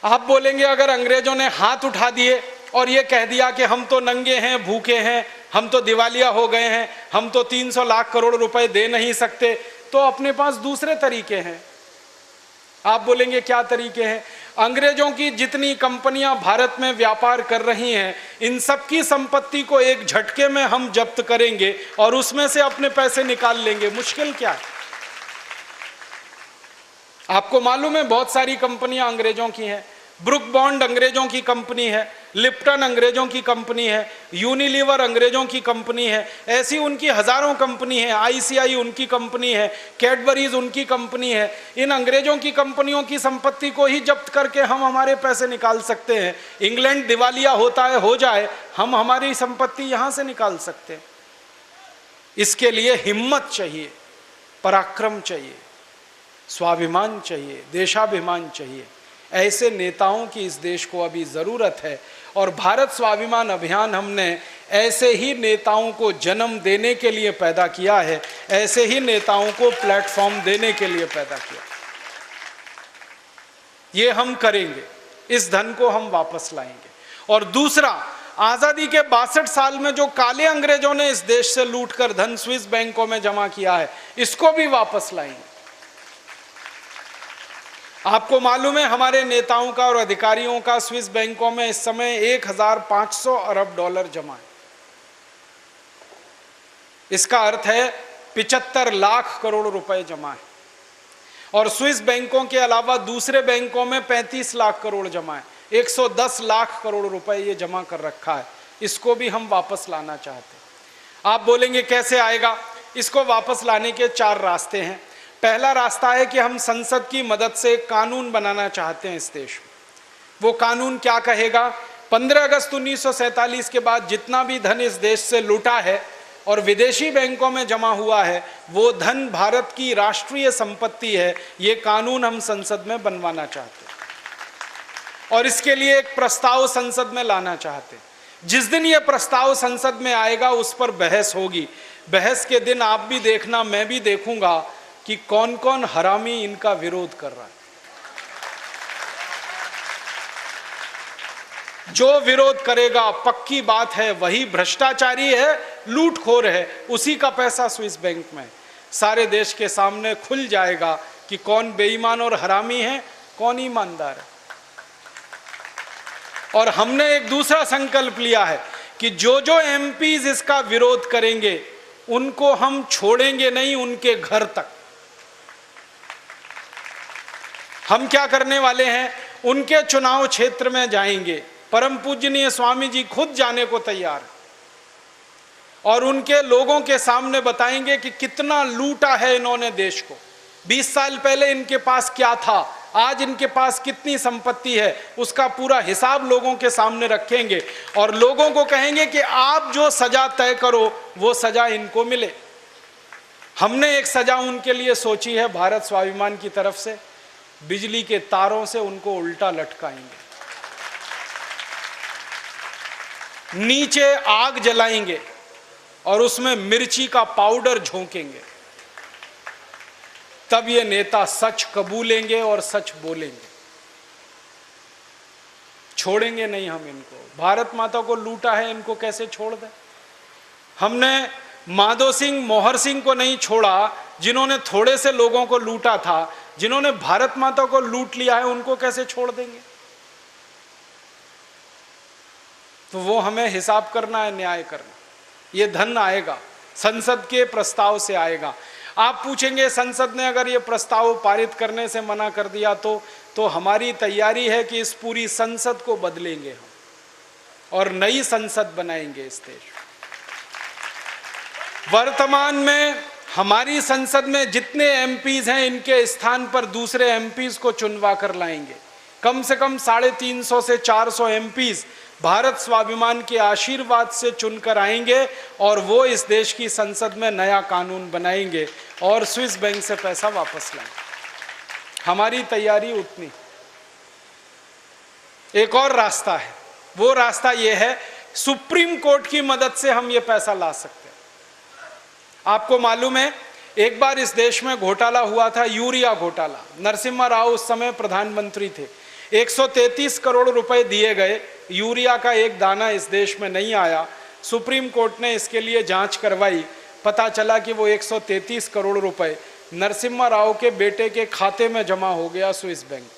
आप बोलेंगे अगर अंग्रेजों ने हाथ उठा दिए और ये कह दिया कि हम तो नंगे हैं, भूखे हैं, हम तो दिवालिया हो गए हैं, हम तो 300 लाख करोड़ रुपए दे नहीं सकते, तो अपने पास दूसरे तरीके हैं। आप बोलेंगे क्या तरीके हैं? अंग्रेजों की जितनी कंपनियां भारत में व्यापार कर रही हैं, इन सब की संपत्ति को एक झटके में हम जब्त करेंगे और उसमें से अपने पैसे निकाल लेंगे। मुश्किल क्या है? आपको मालूम है बहुत सारी कंपनियां अंग्रेजों की हैं। ब्रुक बॉन्ड अंग्रेजों की कंपनी है, लिप्टन अंग्रेजों की कंपनी है, यूनिलीवर अंग्रेजों की कंपनी है, ऐसी उनकी हजारों कंपनी है, आईसीआई उनकी कंपनी है, कैडबरीज उनकी कंपनी है। इन अंग्रेजों की कंपनियों की संपत्ति को ही जब्त करके हम हमारे पैसे निकाल सकते हैं। इंग्लैंड दिवालिया होता है, हो जाए, हम हमारी संपत्ति यहां से निकाल सकते हैं। इसके लिए हिम्मत चाहिए, पराक्रम चाहिए, स्वाभिमान चाहिए, देशाभिमान चाहिए। ऐसे नेताओं की इस देश को अभी ज़रूरत है और भारत स्वाभिमान अभियान हमने ऐसे ही नेताओं को जन्म देने के लिए पैदा किया है, ऐसे ही नेताओं को प्लेटफॉर्म देने के लिए पैदा किया। ये हम करेंगे, इस धन को हम वापस लाएंगे। और दूसरा, आज़ादी के 62 साल में जो काले अंग्रेजों ने इस देश से लूटकर धन स्विस बैंकों में जमा किया है, इसको भी वापस लाएंगे। आपको मालूम है हमारे नेताओं का और अधिकारियों का स्विस बैंकों में इस समय 1500 अरब डॉलर जमा है। इसका अर्थ है 75 लाख करोड़ रुपए जमा है। और स्विस बैंकों के अलावा दूसरे बैंकों में 35 लाख करोड़ जमा है। 110 लाख करोड़ रुपए ये जमा कर रखा है। इसको भी हम वापस लाना चाहते हैं। आप बोलेंगे कैसे आएगा? इसको वापस लाने के 4 रास्ते हैं। पहला रास्ता है कि हम संसद की मदद से एक कानून बनाना चाहते हैं इस देश में। वो कानून क्या कहेगा? 15 अगस्त 1947 के बाद जितना भी धन इस देश से लूटा है और विदेशी बैंकों में जमा हुआ है, वो धन भारत की राष्ट्रीय संपत्ति है। ये कानून हम संसद में बनवाना चाहते हैं और इसके लिए एक प्रस्ताव संसद में लाना चाहते हैं। जिस दिन ये प्रस्ताव संसद में आएगा उस पर बहस होगी। बहस के दिन आप भी देखना, मैं भी देखूंगा कि कौन कौन हरामी इनका विरोध कर रहा है। जो विरोध करेगा, पक्की बात है, वही भ्रष्टाचारी है, लूटखोर है, उसी का पैसा स्विस बैंक में। सारे देश के सामने खुल जाएगा कि कौन बेईमान और हरामी है, कौन ईमानदार है। और हमने एक दूसरा संकल्प लिया है कि जो जो एमपीज इसका विरोध करेंगे उनको हम छोड़ेंगे नहीं, उनके घर तक। हम क्या करने वाले हैं? उनके चुनाव क्षेत्र में जाएंगे। परम पूजनीय स्वामी जी खुद जाने को तैयार हैं और उनके लोगों के सामने बताएंगे कि कितना लूटा है इन्होंने देश को। 20 साल पहले इनके पास क्या था, आज इनके पास कितनी संपत्ति है, उसका पूरा हिसाब लोगों के सामने रखेंगे और लोगों को कहेंगे कि आप जो सजा तय करो वो सजा इनको मिले। हमने एक सजा उनके लिए सोची है भारत स्वाभिमान की तरफ से। बिजली के तारों से उनको उल्टा लटकाएंगे, नीचे आग जलाएंगे और उसमें मिर्ची का पाउडर झोंकेंगे। तब ये नेता सच कबूलेंगे और सच बोलेंगे। छोड़ेंगे नहीं हम इनको। भारत माता को लूटा है, इनको कैसे छोड़ दें? हमने माधो सिंह, मोहर सिंह को नहीं छोड़ा, जिन्होंने थोड़े से लोगों को लूटा था। जिन्होंने भारत माता को लूट लिया है उनको कैसे छोड़ देंगे? तो वो हमें हिसाब करना है, न्याय करना। ये धन आएगा, संसद के प्रस्ताव से आएगा। आप पूछेंगे संसद ने अगर ये प्रस्ताव पारित करने से मना कर दिया तो हमारी तैयारी है कि इस पूरी संसद को बदलेंगे हम और नई संसद बनाएंगे इस देश। वर्तमान में हमारी संसद में जितने एमपीज हैं, इनके स्थान पर दूसरे एमपीज को चुनवा कर लाएंगे। कम से कम 350 से 400 एमपीज भारत स्वाभिमान के आशीर्वाद से चुनकर आएंगे और वो इस देश की संसद में नया कानून बनाएंगे और स्विस बैंक से पैसा वापस लाएंगे। हमारी तैयारी उतनी। एक और रास्ता है, वो रास्ता ये है, सुप्रीम कोर्ट की मदद से हम ये पैसा ला सकते हैं। आपको मालूम है एक बार इस देश में घोटाला हुआ था, यूरिया घोटाला। नरसिम्हा राव उस समय प्रधानमंत्री थे। 133 करोड़ रुपए दिए गए, यूरिया का एक दाना इस देश में नहीं आया। सुप्रीम कोर्ट ने इसके लिए जांच करवाई, पता चला कि वो 133 करोड़ रुपए नरसिम्हा राव के बेटे के खाते में जमा हो गया स्विस बैंक।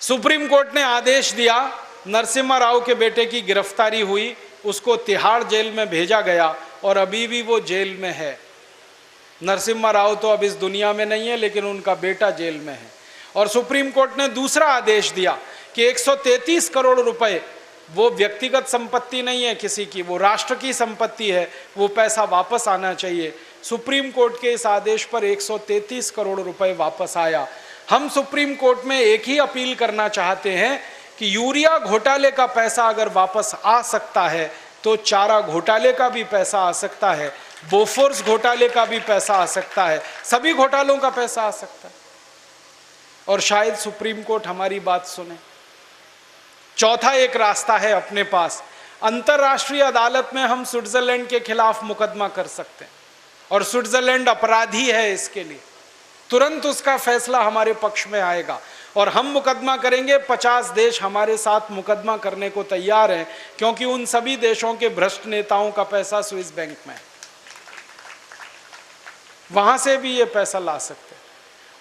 सुप्रीम कोर्ट ने आदेश दिया, नरसिम्हा राव के बेटे की गिरफ्तारी हुई, उसको तिहाड़ जेल में भेजा गया और अभी भी वो जेल में है। नरसिम्हा राव तो अब इस दुनिया में नहीं है, लेकिन उनका बेटा जेल में है। और सुप्रीम कोर्ट ने दूसरा आदेश दिया कि 133 करोड़ रुपए वो व्यक्तिगत संपत्ति नहीं है किसी की, वो राष्ट्र की संपत्ति है, वो पैसा वापस आना चाहिए। सुप्रीम कोर्ट के इस आदेश पर 133 करोड़ रुपए वापस आया। हम सुप्रीम कोर्ट में एक ही अपील करना चाहते हैं कि यूरिया घोटाले का पैसा अगर वापस आ सकता है तो चारा घोटाले का भी पैसा आ सकता है, बोफोर्स घोटाले का भी पैसा आ सकता है, सभी घोटालों का पैसा आ सकता है। और शायद सुप्रीम कोर्ट हमारी बात सुने। चौथा एक रास्ता है अपने पास, अंतर्राष्ट्रीय अदालत में हम स्विट्जरलैंड के खिलाफ मुकदमा कर सकते हैं और स्विट्जरलैंड अपराधी है इसके लिए, तुरंत उसका फैसला हमारे पक्ष में आएगा और हम मुकदमा करेंगे। 50 देश हमारे साथ मुकदमा करने को तैयार हैं, क्योंकि उन सभी देशों के भ्रष्ट नेताओं का पैसा स्विस बैंक में है, वहां से भी ये पैसा ला सकते हैं।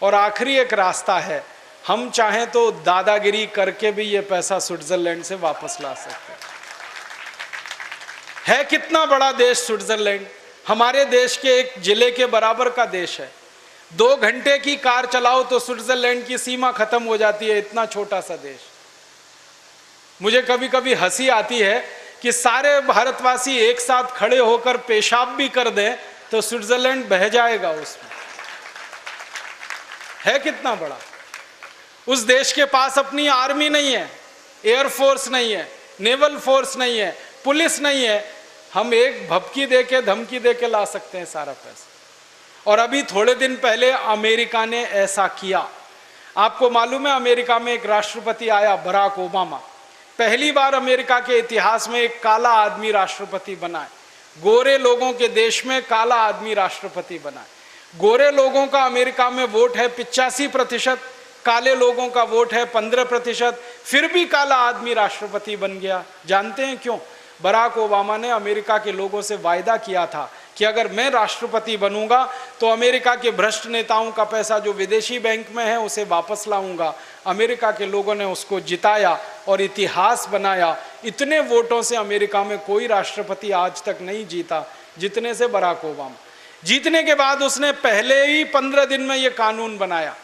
और आखिरी एक रास्ता है, हम चाहें तो दादागिरी करके भी ये पैसा स्विट्जरलैंड से वापस ला सकते हैं। है कितना बड़ा देश स्विट्जरलैंड, हमारे देश के एक जिले के बराबर का देश है। 2 घंटे की कार चलाओ तो स्विट्जरलैंड की सीमा खत्म हो जाती है, इतना छोटा सा देश। मुझे कभी कभी हंसी आती है कि सारे भारतवासी एक साथ खड़े होकर पेशाब भी कर दें तो स्विट्जरलैंड बह जाएगा उसमें। है कितना बड़ा। उस देश के पास अपनी आर्मी नहीं है, एयरफोर्स नहीं है, नेवल फोर्स नहीं है, पुलिस नहीं है। हम एक भपकी देके, धमकी देके ला सकते हैं सारा पैसा। और अभी थोड़े दिन पहले अमेरिका ने ऐसा किया। आपको मालूम है, अमेरिका में एक राष्ट्रपति आया, बराक ओबामा। पहली बार अमेरिका के इतिहास में एक काला आदमी राष्ट्रपति बना है। गोरे लोगों के देश में काला आदमी राष्ट्रपति बना है। गोरे लोगों का अमेरिका में वोट है 85%, काले लोगों का वोट है 15%, फिर भी काला आदमी राष्ट्रपति बन गया। जानते हैं क्यों? बराक ओबामा ने अमेरिका के लोगों से वायदा किया था कि अगर मैं राष्ट्रपति बनूंगा तो अमेरिका के भ्रष्ट नेताओं का पैसा जो विदेशी बैंक में है उसे वापस लाऊंगा। अमेरिका के लोगों ने उसको जिताया और इतिहास बनाया। इतने वोटों से अमेरिका में कोई राष्ट्रपति आज तक नहीं जीता जितने से बराक ओबामा। जीतने के बाद उसने पहले ही 15 दिन में ये कानून बनाया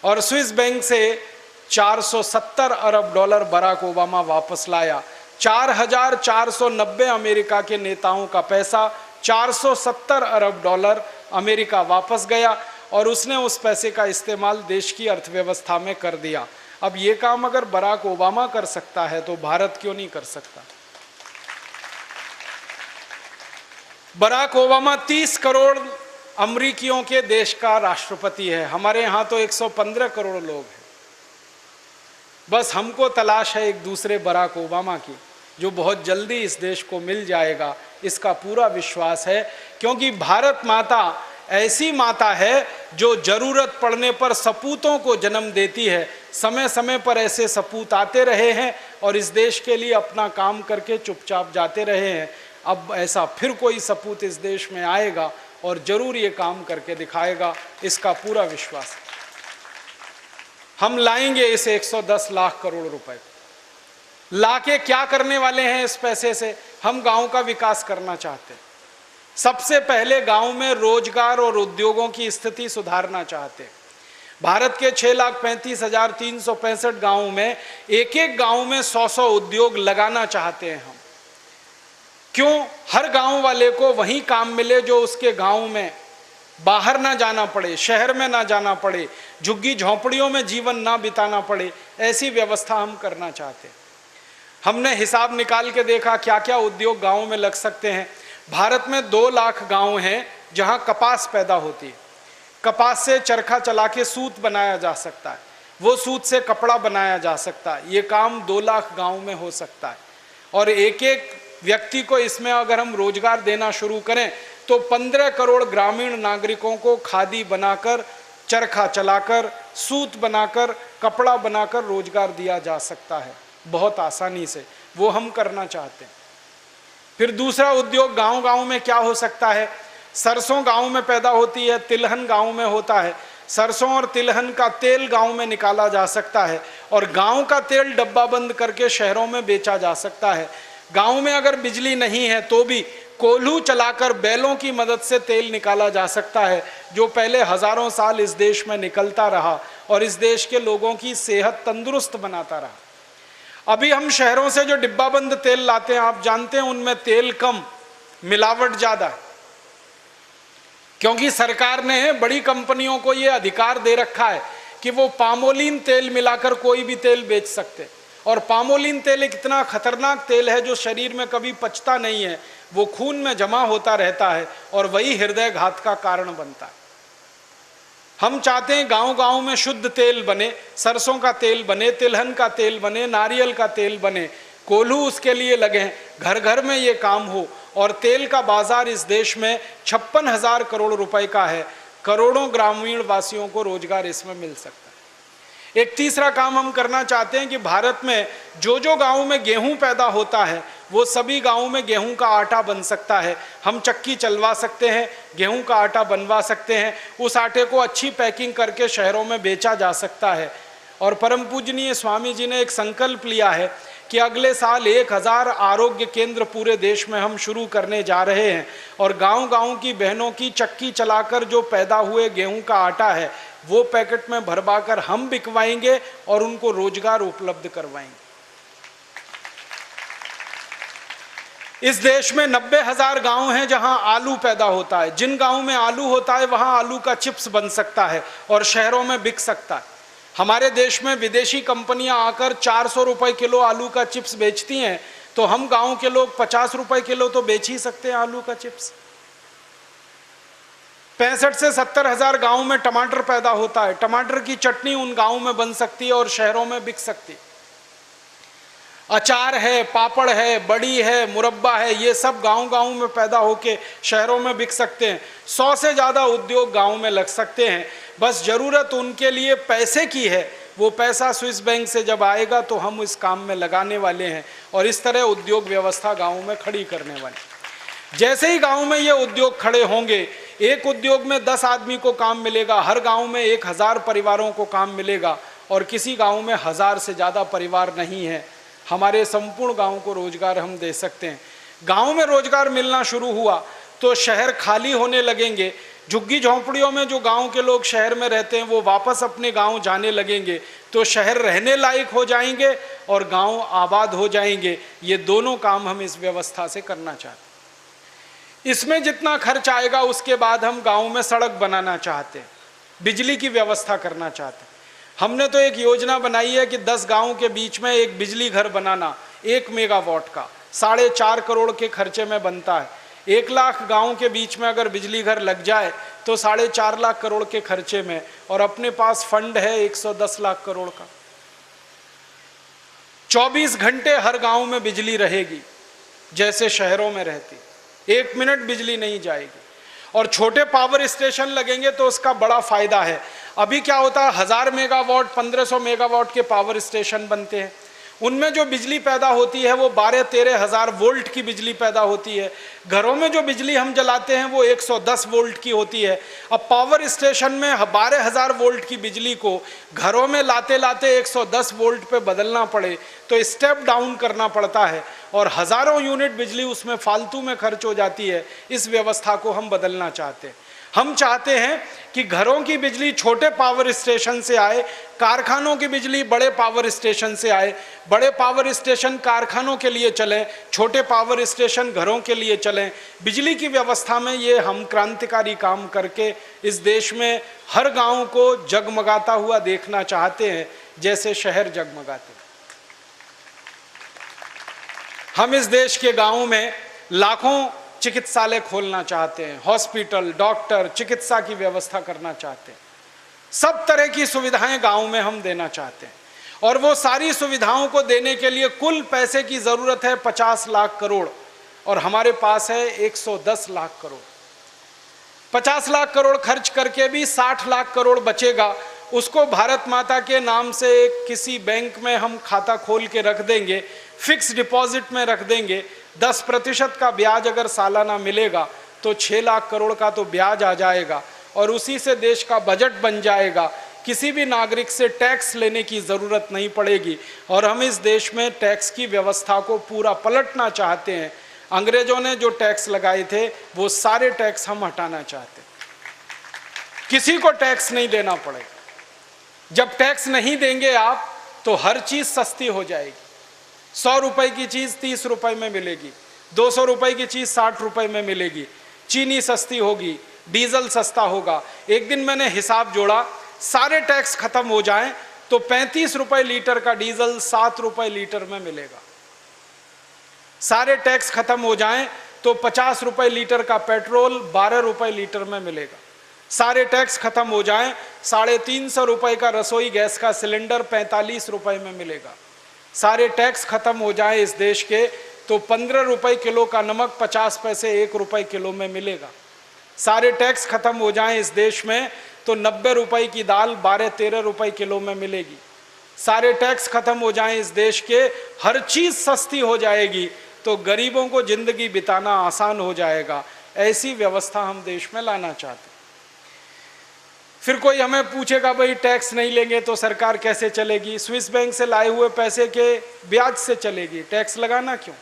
और स्विस बैंक से 470 अरब डॉलर बराक ओबामा वापस लाया। 4490 अमेरिका के नेताओं का पैसा, 470 अरब डॉलर अमेरिका वापस गया और उसने उस पैसे का इस्तेमाल देश की अर्थव्यवस्था में कर दिया। अब ये काम अगर बराक ओबामा कर सकता है तो भारत क्यों नहीं कर सकता? बराक ओबामा 30 करोड़ अमरीकियों के देश का राष्ट्रपति है। हमारे यहाँ तो 115 करोड़ लोग हैं। बस हमको तलाश है एक दूसरे बराक ओबामा की, जो बहुत जल्दी इस देश को मिल जाएगा, इसका पूरा विश्वास है। क्योंकि भारत माता ऐसी माता है जो जरूरत पड़ने पर सपूतों को जन्म देती है। समय समय पर ऐसे सपूत आते रहे हैं और इस देश के लिए अपना काम करके चुपचाप जाते रहे हैं। अब ऐसा फिर कोई सपूत इस देश में आएगा और जरूर ये काम करके दिखाएगा, इसका पूरा विश्वास है। हम लाएंगे इस 110 लाख करोड़ रुपए को। लाके क्या करने वाले हैं इस पैसे से? हम गांव का विकास करना चाहते हैं। सबसे पहले गांव में रोजगार और उद्योगों की स्थिति सुधारना चाहते हैं। भारत के 6,35,365 गांवों में एक एक गांव में 100-100 उद्योग लगाना चाहते हैं हम। क्यों? हर गांव वाले को वही काम मिले जो उसके गांव में, बाहर ना जाना पड़े, शहर में ना जाना पड़े, झुग्गी झोंपड़ियों में जीवन ना बिताना पड़े, ऐसी व्यवस्था हम करना चाहते हैं। हमने हिसाब निकाल के देखा क्या क्या उद्योग गांवों में लग सकते हैं। भारत में 2 लाख गांव हैं जहां कपास पैदा होती है। कपास से चरखा चला के सूत बनाया जा सकता है, वो सूत से कपड़ा बनाया जा सकता है। ये काम 2 लाख गांव में हो सकता है और एक एक व्यक्ति को इसमें अगर हम रोजगार देना शुरू करें तो 15 करोड़ ग्रामीण नागरिकों को खादी बनाकर, चरखा चलाकर सूत बनाकर, कपड़ा बनाकर रोजगार दिया जा सकता है बहुत आसानी से, वो हम करना चाहते हैं। फिर दूसरा उद्योग गांव-गांव में क्या हो सकता है? सरसों गांव में पैदा होती है, तिलहन गांव में होता है। सरसों और तिलहन का तेल गांव में निकाला जा सकता है और गांव का तेल डब्बा बंद करके शहरों में बेचा जा सकता है। गांव में अगर बिजली नहीं है तो भी कोल्हू चलाकर बैलों की मदद से तेल निकाला जा सकता है, जो पहले हजारों साल इस देश में निकलता रहा और इस देश के लोगों की सेहत तंदुरुस्त बनाता रहा। अभी हम शहरों से जो डिब्बाबंद तेल लाते हैं, आप जानते हैं उनमें तेल कम, मिलावट ज्यादा है, क्योंकि सरकार ने बड़ी कंपनियों को यह अधिकार दे रखा है कि वो पामोलिन तेल मिलाकर कोई भी तेल बेच सकते। और पामोलिन तेल एक इतना खतरनाक तेल है जो शरीर में कभी पचता नहीं है, वो खून में जमा होता रहता है और वही हृदय घात का कारण बनता है। हम चाहते हैं गांव-गांव में शुद्ध तेल बने, सरसों का तेल बने, तिलहन का तेल बने, नारियल का तेल बने, कोल्हू उसके लिए लगे, घर घर में ये काम हो और तेल का बाजार इस देश में 56,000 करोड़ रुपए का है। करोड़ों ग्रामीण वासियों को रोजगार इसमें मिल सकता है। एक तीसरा काम हम करना चाहते हैं कि भारत में जो जो गांव में गेहूं पैदा होता है वो सभी गांवों में गेहूं का आटा बन सकता है। हम चक्की चलवा सकते हैं, गेहूं का आटा बनवा सकते हैं, उस आटे को अच्छी पैकिंग करके शहरों में बेचा जा सकता है। और परम पूजनीय स्वामी जी ने एक संकल्प लिया है कि अगले साल 1000 आरोग्य केंद्र पूरे देश में हम शुरू करने जा रहे हैं और गांव-गांव की बहनों की चक्की चलाकर जो पैदा हुए गेहूं का आटा है वो पैकेट में भरवाकर हम बिकवाएंगे और उनको रोजगार उपलब्ध करवाएंगे। इस देश में 90,000 गांव हैं जहां आलू पैदा होता है। जिन गांव में आलू होता है वहां आलू का चिप्स बन सकता है और शहरों में बिक सकता है। हमारे देश में विदेशी कंपनियां आकर 400 रुपए किलो आलू का चिप्स बेचती हैं, तो हम गांव के लोग 50 रुपए किलो तो बेच ही सकते हैं आलू का चिप्स। 65 से 70,000 गांव में टमाटर पैदा होता है, टमाटर की चटनी उन गांव में बन सकती है और शहरों में बिक सकती है। अचार है, पापड़ है, बड़ी है, मुरब्बा है, ये सब गांव-गांव में पैदा होके शहरों में बिक सकते हैं। 100 से ज़्यादा उद्योग गांव में लग सकते हैं। बस ज़रूरत उनके लिए पैसे की है। वो पैसा स्विस बैंक से जब आएगा तो हम इस काम में लगाने वाले हैं और इस तरह उद्योग व्यवस्था गाँव में खड़ी करने वाले। जैसे ही गाँव में ये उद्योग खड़े होंगे, एक उद्योग में 10 आदमी को काम मिलेगा, हर गाँव में 1000 परिवारों को काम मिलेगा और किसी गाँव में 1000 से ज़्यादा परिवार नहीं है। हमारे संपूर्ण गांव को रोजगार हम दे सकते हैं। गांव में रोजगार मिलना शुरू हुआ तो शहर खाली होने लगेंगे। झुग्गी झोंपड़ियों में जो गांव के लोग शहर में रहते हैं वो वापस अपने गांव जाने लगेंगे, तो शहर रहने लायक हो जाएंगे और गांव आबाद हो जाएंगे। ये दोनों काम हम इस व्यवस्था से करना चाहते हैं। इसमें जितना खर्च आएगा उसके बाद हम गाँव में सड़क बनाना चाहते हैं, बिजली की व्यवस्था करना चाहते हैं। हमने तो एक योजना बनाई है कि 10 गांव के बीच में एक बिजली घर बनाना, 1 मेगावाट का 4.5 करोड़ के खर्चे में बनता है। 1 लाख गांव के बीच में अगर बिजली घर लग जाए तो 4.5 लाख करोड़ के खर्चे में, और अपने पास फंड है 110 लाख करोड़ का। 24 घंटे हर गांव में बिजली रहेगी जैसे शहरों में रहती, 1 मिनट बिजली नहीं जाएगी। और छोटे पावर स्टेशन लगेंगे तो उसका बड़ा फायदा है। अभी क्या होता है, 1000 मेगावाट 1500 मेगावाट के पावर स्टेशन बनते हैं, उनमें जो बिजली पैदा होती है वो 12-13 हज़ार वोल्ट की बिजली पैदा होती है। घरों में जो बिजली हम जलाते हैं वो 110 वोल्ट की होती है। अब पावर स्टेशन में 12,000 वोल्ट की बिजली को घरों में लाते लाते 110 वोल्ट पे बदलना पड़े तो स्टेप डाउन करना पड़ता है और हज़ारों यूनिट बिजली उसमें फालतू में खर्च हो जाती है। इस व्यवस्था को हम बदलना चाहते हैं। हम चाहते हैं कि घरों की बिजली छोटे पावर स्टेशन से आए, कारखानों की बिजली बड़े पावर स्टेशन से आए, बड़े पावर स्टेशन कारखानों के लिए चलें, छोटे पावर स्टेशन घरों के लिए चलें। बिजली की व्यवस्था में ये हम क्रांतिकारी काम करके इस देश में हर गांव को जगमगाता हुआ देखना चाहते हैं जैसे शहर जगमगाते हैं। हम इस देश के गांवों में लाखों चिकित्सालय खोलना चाहते हैं, हॉस्पिटल, डॉक्टर, चिकित्सा की व्यवस्था करना चाहते हैं। सब तरह की सुविधाएं गांव में हम देना चाहते हैं और वो सारी सुविधाओं को देने के लिए कुल पैसे की जरूरत है 50 लाख करोड़ और हमारे पास है 110 लाख करोड़। 50 लाख करोड़ खर्च करके भी 60 लाख करोड़ बचेगा उसको भारत माता के नाम से किसी बैंक में हम खाता खोल के रख देंगे, फिक्स डिपॉजिट में रख देंगे, 10% का ब्याज अगर सालाना मिलेगा तो 6 लाख करोड़ का तो ब्याज आ जाएगा और उसी से देश का बजट बन जाएगा। किसी भी नागरिक से टैक्स लेने की ज़रूरत नहीं पड़ेगी और हम इस देश में टैक्स की व्यवस्था को पूरा पलटना चाहते हैं। अंग्रेजों ने जो टैक्स लगाए थे वो सारे टैक्स हम हटाना चाहते हैं, किसी को टैक्स नहीं देना पड़ेगा। जब टैक्स नहीं देंगे आप तो हर चीज़ सस्ती हो जाएगी। 100 रुपए की चीज़ 30 रुपए में मिलेगी, 200 रुपए की चीज़ 60 रुपए में मिलेगी, चीनी सस्ती होगी, डीजल सस्ता होगा। एक दिन मैंने हिसाब जोड़ा, सारे टैक्स खत्म हो जाएं तो 35 रुपए लीटर का डीजल 7 रुपए लीटर में मिलेगा। सारे टैक्स खत्म हो जाएं तो 50 रुपए लीटर का पेट्रोल 12 रुपए लीटर में मिलेगा। सारे टैक्स खत्म हो जाएं 350 रुपए का रसोई गैस का सिलेंडर 45 रुपए में मिलेगा। सारे टैक्स खत्म हो जाएं इस देश के तो 15 रुपए किलो का नमक 50 पैसे 1 रुपए किलो में मिलेगा। सारे टैक्स खत्म हो जाएं इस देश में तो 90 रुपए की दाल 12-13 रुपए किलो में मिलेगी। सारे टैक्स खत्म हो जाएं इस देश के, हर चीज़ सस्ती हो जाएगी तो गरीबों को जिंदगी बिताना आसान हो जाएगा। ऐसी व्यवस्था हम देश में लाना चाहते हैं। फिर कोई हमें पूछेगा भाई टैक्स नहीं लेंगे तो सरकार कैसे चलेगी? स्विस बैंक से लाए हुए पैसे के ब्याज से चलेगी, टैक्स लगाना क्यों?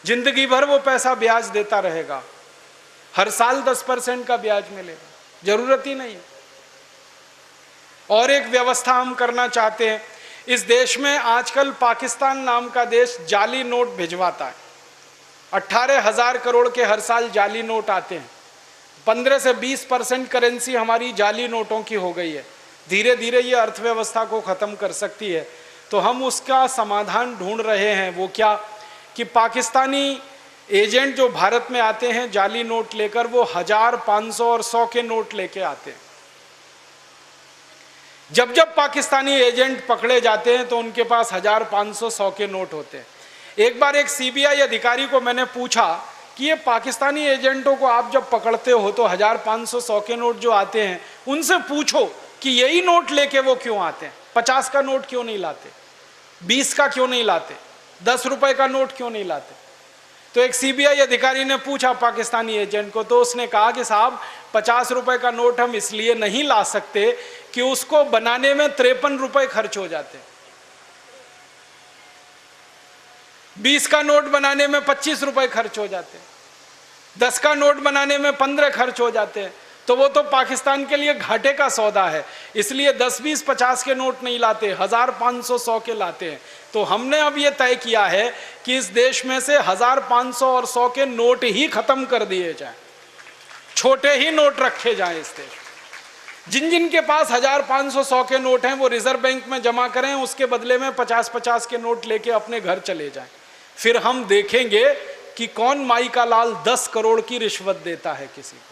जिंदगी भर वो पैसा ब्याज देता रहेगा, हर साल 10% का ब्याज मिलेगा, जरूरत ही नहीं है। और एक व्यवस्था हम करना चाहते हैं, इस देश में आजकल पाकिस्तान नाम का देश जाली नोट भिजवाता है। 18,000 करोड़ के हर साल जाली नोट आते हैं। 15 से 20% करेंसी हमारी जाली नोटों की हो गई है। धीरे धीरे ये अर्थव्यवस्था को ख़त्म कर सकती है। तो हम उसका समाधान ढूंढ रहे हैं। वो क्या कि पाकिस्तानी एजेंट जो भारत में आते हैं जाली नोट लेकर, वो 1000, 500 और 100 के नोट लेके आते हैं। जब जब पाकिस्तानी एजेंट पकड़े जाते हैं तो उनके पास 1000, 500, 100 के नोट होते हैं। एक बार एक सीबीआई अधिकारी को मैंने पूछा कि ये पाकिस्तानी एजेंटों को आप जब पकड़ते हो तो 1000, 500, 100 के नोट जो आते हैं उनसे पूछो कि यही नोट लेके वो क्यों आते हैं? 50 का नोट क्यों नहीं लाते? 20 का क्यों नहीं लाते? 10 रुपए का नोट क्यों नहीं लाते? तो एक सीबीआई अधिकारी ने पूछा पाकिस्तानी एजेंट को, तो उसने कहा कि साहब 50 रुपए का नोट हम इसलिए नहीं ला सकते कि उसको बनाने में 53 रुपए खर्च हो जाते हैं। 20 का नोट बनाने में 25 रुपए खर्च हो जाते हैं। 10 का नोट बनाने में 15 खर्च हो जाते हैं। तो वो तो पाकिस्तान के लिए घाटे का सौदा है, इसलिए 10, 20, 50 के नोट नहीं लाते, 1000, 500, 100 के लाते हैं। तो हमने अब ये तय किया है कि इस देश में से 1000, 500 और 100 के नोट ही खत्म कर दिए जाएं, छोटे ही नोट रखे जाएं इस देश। जिन जिन के पास 1000, 500, 100 के नोट हैं वो रिजर्व बैंक में जमा करें, उसके बदले में 50-50 के नोट लेके अपने घर चले जाएं। फिर हम देखेंगे कि कौन माई का लाल 10 करोड़ की रिश्वत देता है किसी को।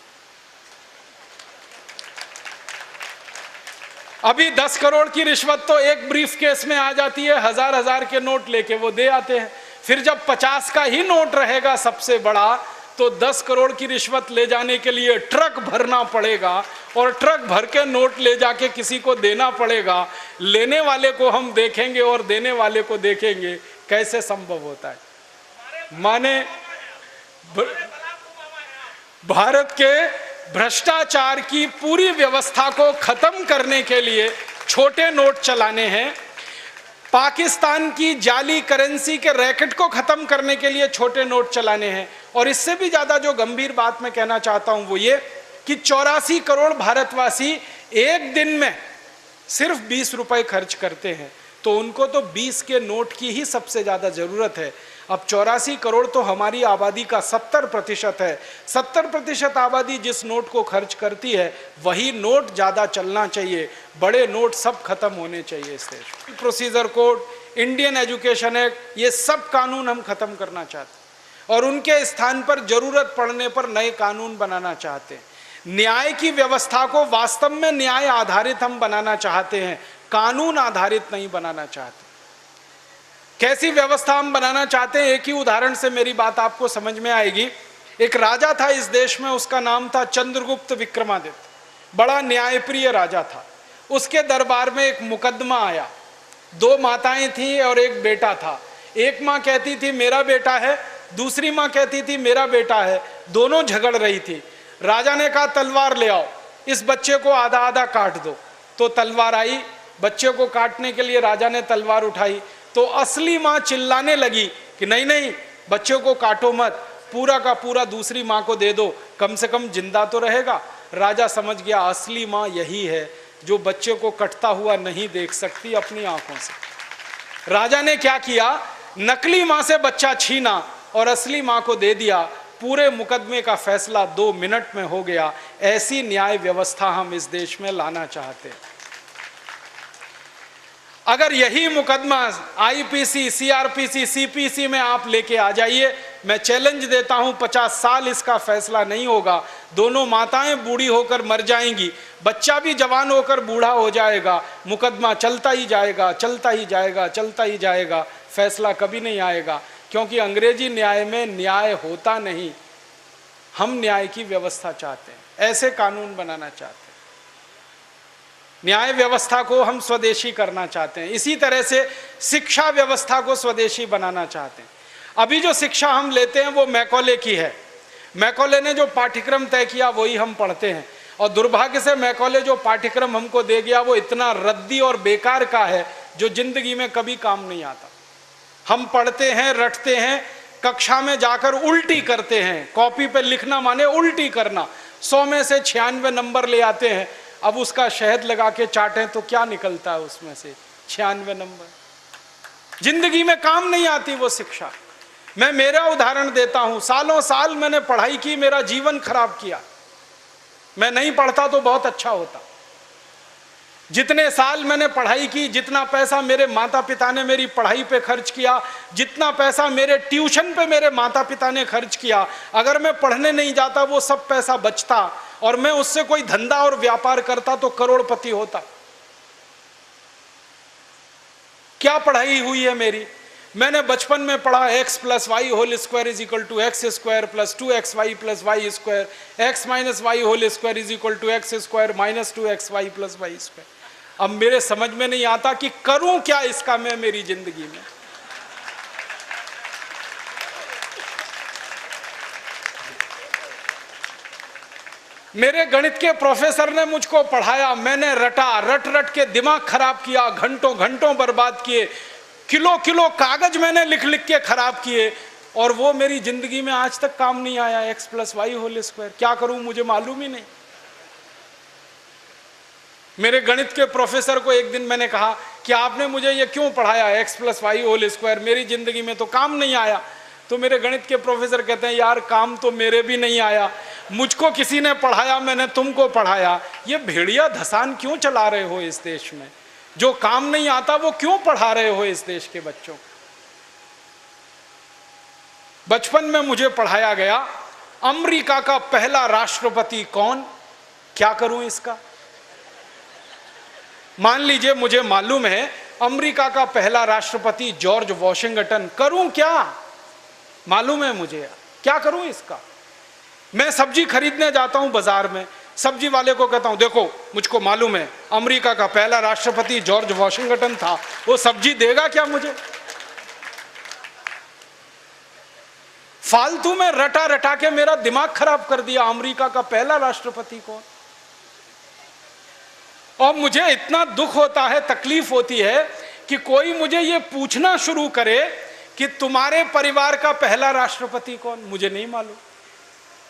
अभी 10 करोड़ की रिश्वत तो एक ब्रीफ केस में आ जाती है, 1000 के नोट लेके वो दे आते हैं। फिर जब 50 का ही नोट रहेगा सबसे बड़ा, तो 10 करोड़ की रिश्वत ले जाने के लिए ट्रक भरना पड़ेगा और ट्रक भर के नोट ले जाके किसी को देना पड़ेगा। लेने वाले को हम देखेंगे और देने वाले को देखेंगे, कैसे संभव होता है? माने भारत के भ्रष्टाचार की पूरी व्यवस्था को खत्म करने के लिए छोटे नोट चलाने हैं, पाकिस्तान की जाली करेंसी के रैकेट को खत्म करने के लिए छोटे नोट चलाने हैं। और इससे भी ज्यादा जो गंभीर बात मैं कहना चाहता हूं वो ये कि 84 करोड़ भारतवासी एक दिन में सिर्फ 20 रुपए खर्च करते हैं, तो उनको तो 20 के नोट की ही सबसे ज्यादा जरूरत है। अब 84 करोड़ तो हमारी आबादी का 70% है। 70% आबादी जिस नोट को खर्च करती है वही नोट ज़्यादा चलना चाहिए। बड़े नोट सब खत्म होने चाहिए इस देश में। Procedure code, Indian education act, ये सब कानून हम खत्म करना चाहते हैं और उनके स्थान पर जरूरत पड़ने पर नए कानून बनाना चाहते हैं। न्याय की व्यवस्था को वास्तव में न्याय आधारित हम बनाना चाहते हैं, कानून आधारित नहीं बनाना चाहते। कैसी व्यवस्था हम बनाना चाहते हैं, एक ही उदाहरण से मेरी बात आपको समझ में आएगी। एक राजा था इस देश में, उसका नाम था चंद्रगुप्त विक्रमादित्य। बड़ा न्यायप्रिय राजा था। उसके दरबार में एक मुकदमा आया। 2 माताएं थीं और एक बेटा था। एक माँ कहती थी मेरा बेटा है, दूसरी माँ कहती थी मेरा बेटा है। दोनों झगड़ रही थी। राजा ने कहा तलवार ले आओ, इस बच्चे को आधा आधा काट दो। तो तलवार आई, बच्चे को काटने के लिए राजा ने तलवार उठाई तो असली माँ चिल्लाने लगी कि नहीं नहीं, बच्चे को काटो मत, पूरा का पूरा दूसरी माँ को दे दो, कम से कम जिंदा तो रहेगा। राजा समझ गया असली माँ यही है जो बच्चे को कटता हुआ नहीं देख सकती अपनी आंखों से। राजा ने क्या किया, नकली माँ से बच्चा छीना और असली माँ को दे दिया। पूरे मुकदमे का फैसला 2 मिनट में हो गया। ऐसी न्याय व्यवस्था हम इस देश में लाना चाहते हैं। अगर यही मुकदमा आईपीसी, सीआरपीसी, सीपीसी में आप लेके आ जाइए, मैं चैलेंज देता हूं 50 साल इसका फैसला नहीं होगा। दोनों माताएं बूढ़ी होकर मर जाएंगी, बच्चा भी जवान होकर बूढ़ा हो जाएगा, मुकदमा चलता ही जाएगा, चलता ही जाएगा, चलता ही जाएगा, फैसला कभी नहीं आएगा। क्योंकि अंग्रेजी न्याय में न्याय होता नहीं। हम न्याय की व्यवस्था चाहते हैं, ऐसे कानून बनाना चाहते हैं। न्याय व्यवस्था को हम स्वदेशी करना चाहते हैं। इसी तरह से शिक्षा व्यवस्था को स्वदेशी बनाना चाहते हैं। अभी जो शिक्षा हम लेते हैं वो मैकॉले की है। मैकॉले ने जो पाठ्यक्रम तय किया वही हम पढ़ते हैं, और दुर्भाग्य से मैकॉले जो पाठ्यक्रम हमको दे गया वो इतना रद्दी और बेकार का है जो जिंदगी में कभी काम नहीं आता। हम पढ़ते हैं, रटते हैं, कक्षा में जाकर उल्टी करते हैं। कॉपी पे लिखना माने उल्टी करना। 100 में से 96 नंबर ले आते हैं। अब उसका शहद लगा के चाटें तो क्या निकलता है उसमें से? 96 नंबर। जिंदगी में काम नहीं आती वो शिक्षा। मैं मेरा उदाहरण देता हूं, सालों साल मैंने पढ़ाई की, मेरा जीवन खराब किया। मैं नहीं पढ़ता तो बहुत अच्छा होता। जितने साल मैंने पढ़ाई की, जितना पैसा मेरे माता पिता ने मेरी पढ़ाई पे खर्च किया, जितना पैसा मेरे ट्यूशन पे मेरे माता पिता ने खर्च किया, अगर मैं पढ़ने नहीं जाता वो सब पैसा बचता और मैं उससे कोई धंधा और व्यापार करता तो करोड़पति होता। क्या पढ़ाई हुई है मेरी? मैंने बचपन में पढ़ा x + y whole square is equal to x square plus 2xy plus y square, x minus y whole square is equal to x square minus 2xy plus y square. अब मेरे समझ में नहीं आता कि करूं क्या इसका मैं मेरी जिंदगी में। मेरे गणित के प्रोफेसर ने मुझको पढ़ाया, मैंने रटा, रट के दिमाग खराब किया, घंटों घंटों बर्बाद किए, किलो किलो कागज मैंने लिख लिख के खराब किए, और वो मेरी जिंदगी में आज तक काम नहीं आया। x + y होल स्क्वायर क्या करूं मुझे मालूम ही नहीं। मेरे गणित के प्रोफेसर को एक दिन मैंने कहा कि आपने मुझे ये क्यों पढ़ाया x + y होल स्क्वायर, मेरी जिंदगी में तो काम नहीं आया। तो मेरे गणित के प्रोफेसर कहते हैं यार काम तो मेरे भी नहीं आया, मुझको किसी ने पढ़ाया, मैंने तुमको पढ़ाया। ये भेड़िया धसान क्यों चला रहे हो इस देश में? जो काम नहीं आता वो क्यों पढ़ा रहे हो इस देश के बच्चों को? बचपन में मुझे पढ़ाया गया अमेरिका का पहला राष्ट्रपति कौन, क्या करूं इसका? मान लीजिए मुझे मालूम है अमेरिका का पहला राष्ट्रपति जॉर्ज वॉशिंगटन, करूं क्या? मालूम है मुझे, क्या करूं इसका? मैं सब्जी खरीदने जाता हूं बाजार में, सब्जी वाले को कहता हूं देखो मुझको मालूम है अमेरिका का पहला राष्ट्रपति जॉर्ज वॉशिंगटन था, वो सब्जी देगा क्या मुझे? फालतू में रटा रटा के मेरा दिमाग खराब कर दिया। अमेरिका का पहला राष्ट्रपति कौन? और मुझे इतना दुख होता है, तकलीफ होती है कि कोई मुझे ये पूछना शुरू करे कि तुम्हारे परिवार का पहला राष्ट्रपति कौन? मुझे नहीं मालूम।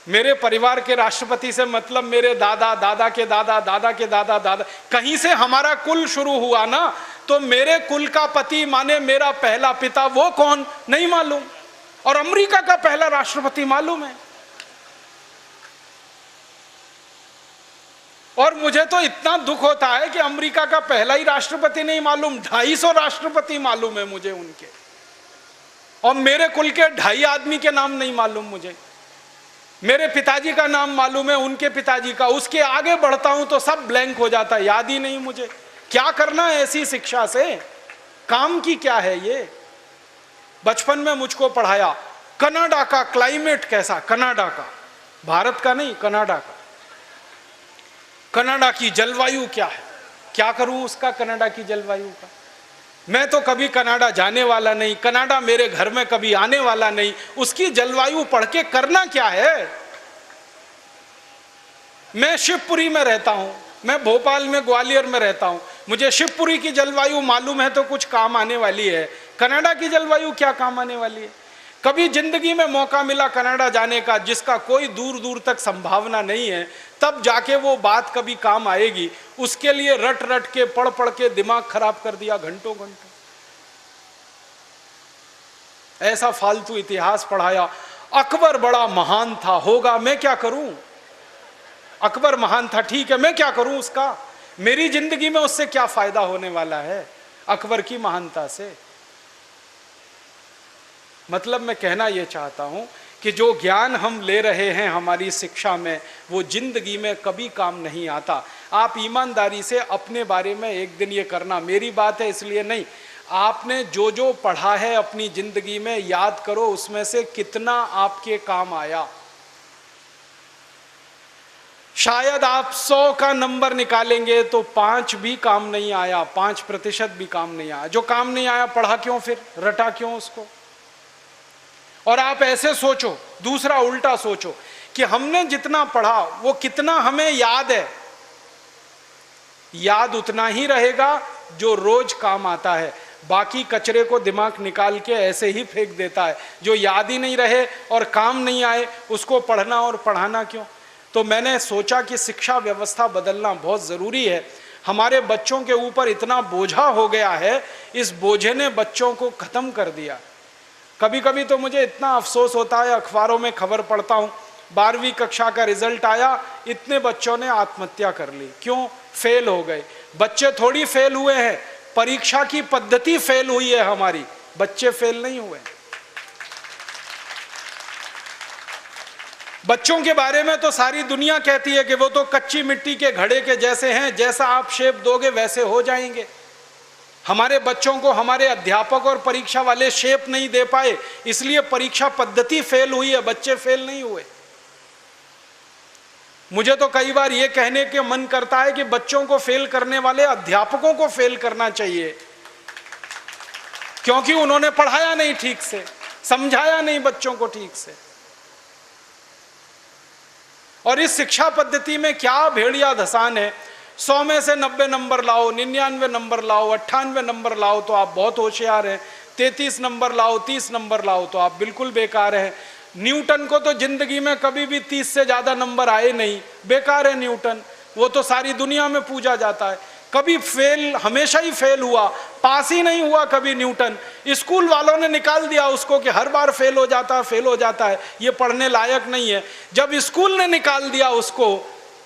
मेरे परिवार के राष्ट्रपति से मतलब मेरे दादा, दादा के दादा, दादा के दादा, दादा, कहीं से हमारा कुल शुरू हुआ ना, तो मेरे कुल का पति माने मेरा पहला पिता, वो कौन? नहीं मालूम। और अमेरिका का पहला राष्ट्रपति मालूम है। और मुझे तो इतना दुख होता है कि अमेरिका का पहला ही राष्ट्रपति नहीं मालूम, 250 राष्ट्रपति मालूम है मुझे उनके, और मेरे कुल के 2.5 आदमी के नाम नहीं मालूम मुझे। मेरे पिताजी का नाम मालूम है, उनके पिताजी का, उसके आगे बढ़ता हूं तो सब ब्लैंक हो जाता है, याद ही नहीं मुझे। क्या करना है ऐसी शिक्षा से? काम की क्या है ये? बचपन में मुझको पढ़ाया कनाडा का क्लाइमेट कैसा, कनाडा का, भारत का नहीं, कनाडा का। कनाडा की जलवायु क्या है, क्या करूं उसका कनाडा की जलवायु का। मैं तो कभी कनाडा जाने वाला नहीं, कनाडा मेरे घर में कभी आने वाला नहीं, उसकी जलवायु पढ़ के करना क्या है। मैं शिवपुरी में रहता हूं, मैं भोपाल में ग्वालियर में रहता हूं, मुझे शिवपुरी की जलवायु मालूम है तो कुछ काम आने वाली है, कनाडा की जलवायु क्या काम आने वाली है। कभी जिंदगी में मौका मिला कनाडा जाने का जिसका कोई दूर दूर तक संभावना नहीं है, तब जाके वो बात कभी काम आएगी। उसके लिए रट रट के पढ़ पढ़ के दिमाग खराब कर दिया घंटों घंटों, ऐसा फालतू इतिहास पढ़ाया। अकबर बड़ा महान था, होगा, मैं क्या करूं। अकबर महान था, ठीक है, मैं क्या करूं उसका, मेरी जिंदगी में उससे क्या फायदा होने वाला है अकबर की महानता से। मतलब मैं कहना यह चाहता हूं कि जो ज्ञान हम ले रहे हैं हमारी शिक्षा में, वो जिंदगी में कभी काम नहीं आता। आप ईमानदारी से अपने बारे में एक दिन ये करना, मेरी बात है इसलिए नहीं, आपने जो जो पढ़ा है अपनी जिंदगी में याद करो, उसमें से कितना आपके काम आया। शायद आप 100 का नंबर निकालेंगे तो 5 भी काम नहीं आया, 5% भी काम नहीं आया। जो काम नहीं आया पढ़ा क्यों, फिर रटा क्यों उसको। और आप ऐसे सोचो, दूसरा उल्टा सोचो कि हमने जितना पढ़ा वो कितना हमें याद है। याद उतना ही रहेगा जो रोज काम आता है, बाकी कचरे को दिमाग निकाल के ऐसे ही फेंक देता है। जो याद ही नहीं रहे और काम नहीं आए उसको पढ़ना और पढ़ाना क्यों। तो मैंने सोचा कि शिक्षा व्यवस्था बदलना बहुत ज़रूरी है। हमारे बच्चों के ऊपर इतना बोझा हो गया है, इस बोझे ने बच्चों को ख़त्म कर दिया। कभी कभी तो मुझे इतना अफसोस होता है, अखबारों में खबर पढ़ता हूँ 12वीं कक्षा का रिजल्ट आया, इतने बच्चों ने आत्महत्या कर ली। क्यों, फेल हो गए। बच्चे थोड़ी फेल हुए हैं, परीक्षा की पद्धति फेल हुई है हमारी, बच्चे फेल नहीं हुए। बच्चों के बारे में तो सारी दुनिया कहती है कि वो तो कच्ची मिट्टी के घड़े के जैसे हैं, जैसा आप शेप दोगे वैसे हो जाएंगे। हमारे बच्चों को हमारे अध्यापक और परीक्षा वाले शेप नहीं दे पाए, इसलिए परीक्षा पद्धति फेल हुई है, बच्चे फेल नहीं हुए। मुझे तो कई बार यह कहने के मन करता है कि बच्चों को फेल करने वाले अध्यापकों को फेल करना चाहिए, क्योंकि उन्होंने पढ़ाया नहीं ठीक से, समझाया नहीं बच्चों को ठीक से। और इस शिक्षा पद्धति में क्या भेड़िया धसान है। 100 में से 90 नंबर लाओ, 99 नंबर लाओ, 98 नंबर लाओ तो आप बहुत होशियार हैं, 33 नंबर लाओ, 30 नंबर लाओ तो आप बिल्कुल बेकार हैं। न्यूटन को तो जिंदगी में कभी भी 30 से ज्यादा नंबर आए नहीं, बेकार है न्यूटन, वो तो सारी दुनिया में पूजा जाता है। कभी फेल, हमेशा ही फेल हुआ, पास ही नहीं हुआ कभी न्यूटन। स्कूल वालों ने निकाल दिया उसको कि हर बार फेल हो जाता है, ये पढ़ने लायक नहीं है। जब स्कूल ने निकाल दिया उसको,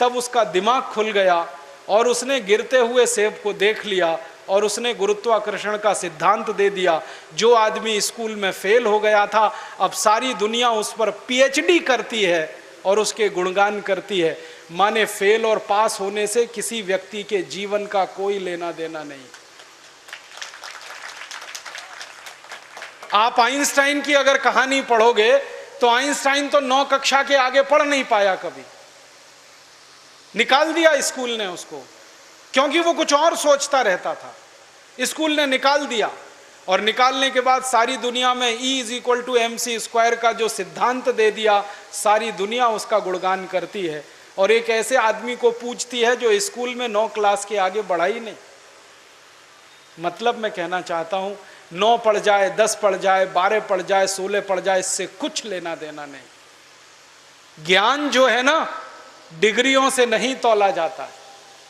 तब उसका दिमाग खुल गया और उसने गिरते हुए सेब को देख लिया और उसने गुरुत्वाकर्षण का सिद्धांत दे दिया। जो आदमी स्कूल में फेल हो गया था, अब सारी दुनिया उस पर पीएचडी करती है और उसके गुणगान करती है। माने फेल और पास होने से किसी व्यक्ति के जीवन का कोई लेना देना नहीं। आप आइंस्टाइन की अगर कहानी पढ़ोगे तो आइंस्टाइन तो 9 कक्षा के आगे पढ़ नहीं पाया कभी, निकाल दिया स्कूल ने उसको, क्योंकि वो कुछ और सोचता रहता था। स्कूल ने निकाल दिया और निकालने के बाद सारी दुनिया में E=mc² का जो सिद्धांत दे दिया, सारी दुनिया उसका गुणगान करती है और एक ऐसे आदमी को पूछती है जो स्कूल में 9 क्लास के आगे बढ़ा ही नहीं। मतलब मैं कहना चाहता हूं, 9 पढ़ जाए, 10 पढ़ जाए, 12 पढ़ जाए, 16 पढ़ जाए, इससे कुछ लेना देना नहीं। ज्ञान जो है ना, डिग्रियों से नहीं तौला जाता।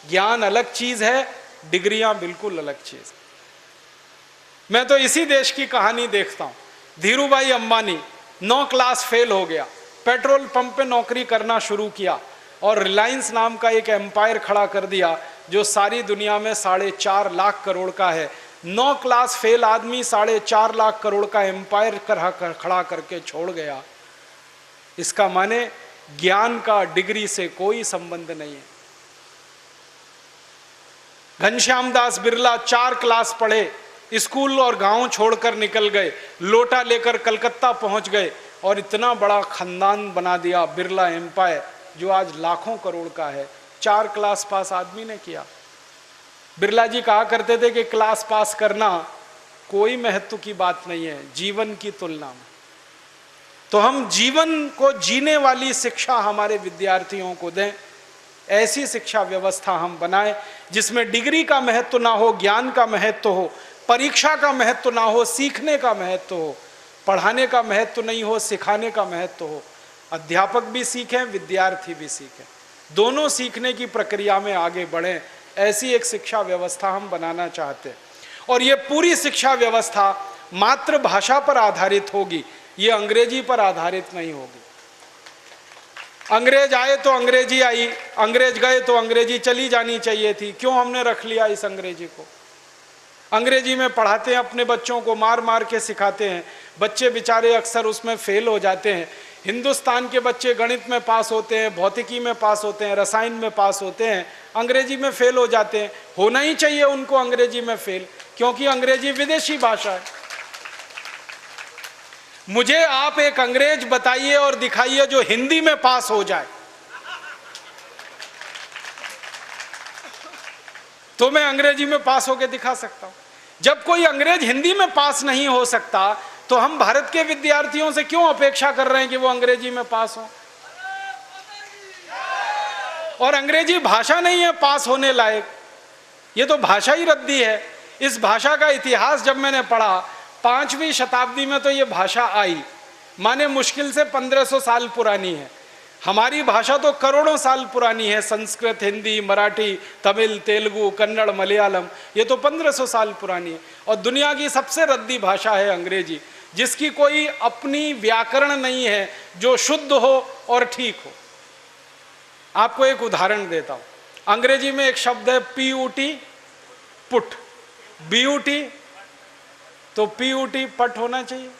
ज्ञान अलग चीज है, डिग्रियां बिल्कुल अलग चीज। मैं तो इसी देश की कहानी देखता हूं। धीरूभाई अंबानी 9 क्लास फेल हो गया, पेट्रोल पंप पे नौकरी करना शुरू किया और रिलायंस नाम का एक एम्पायर खड़ा कर दिया जो सारी दुनिया में 4.5 लाख करोड़ का है। 9 क्लास फेल आदमी 4.5 लाख करोड़ का एम्पायर खड़ा करके छोड़ गया। इसका माने ज्ञान का डिग्री से कोई संबंध नहीं है। घनश्याम दास बिरला 4 क्लास पढ़े, स्कूल और गांव छोड़कर निकल गए, लोटा लेकर कलकत्ता पहुंच गए और इतना बड़ा खानदान बना दिया बिरला एम्पायर, जो आज लाखों करोड़ का है। 4 क्लास पास आदमी ने किया। बिरला जी कहा करते थे कि क्लास पास करना कोई महत्व की बात नहीं है जीवन की तुलना में। तो हम जीवन को जीने वाली शिक्षा हमारे विद्यार्थियों को दें, ऐसी शिक्षा व्यवस्था हम बनाएं जिसमें डिग्री का महत्व ना हो, ज्ञान का महत्व हो, परीक्षा का महत्व ना हो, सीखने का महत्व हो, पढ़ाने का महत्व नहीं हो, सिखाने का महत्व हो। अध्यापक भी सीखें, विद्यार्थी भी सीखें, दोनों सीखने की प्रक्रिया में आगे बढ़ें। ऐसी एक शिक्षा व्यवस्था हम बनाना चाहते हैं। और ये पूरी शिक्षा व्यवस्था मातृभाषा पर आधारित होगी, ये अंग्रेजी पर आधारित नहीं होगी। अंग्रेज आए तो अंग्रेजी आई, अंग्रेज गए तो अंग्रेजी चली जानी चाहिए थी। क्यों हमने रख लिया इस अंग्रेजी को? अंग्रेजी में पढ़ाते हैं अपने बच्चों को, मार मार के सिखाते हैं, बच्चे बेचारे अक्सर उसमें फेल हो जाते हैं। हिंदुस्तान के बच्चे गणित में पास होते हैं, भौतिकी में पास होते हैं, रसायन में पास होते हैं, अंग्रेजी में फेल हो जाते हैं। होना ही चाहिए उनको अंग्रेजी में फेल, क्योंकि अंग्रेजी विदेशी भाषा है। मुझे आप एक अंग्रेज बताइए और दिखाइए जो हिंदी में पास हो जाए, तो मैं अंग्रेजी में पास होकर दिखा सकता हूं। जब कोई अंग्रेज हिंदी में पास नहीं हो सकता, तो हम भारत के विद्यार्थियों से क्यों अपेक्षा कर रहे हैं कि वो अंग्रेजी में पास हो? और अंग्रेजी भाषा नहीं है पास होने लायक, ये तो भाषा ही रद्दी है। इस भाषा का इतिहास जब मैंने पढ़ा, 5वीं शताब्दी में तो ये भाषा आई, माने मुश्किल से 1500 साल पुरानी है। हमारी भाषा तो करोड़ों साल पुरानी है। संस्कृत, हिंदी, मराठी, तमिल, तेलुगु, कन्नड़, मलयालम, ये तो 1500 साल पुरानी है। और दुनिया की सबसे रद्दी भाषा है अंग्रेजी, जिसकी कोई अपनी व्याकरण नहीं है जो शुद्ध हो और ठीक हो। आपको एक उदाहरण देता हूं। अंग्रेजी में एक शब्द है PUT, पुट, BUT, तो PUT पट होना चाहिए।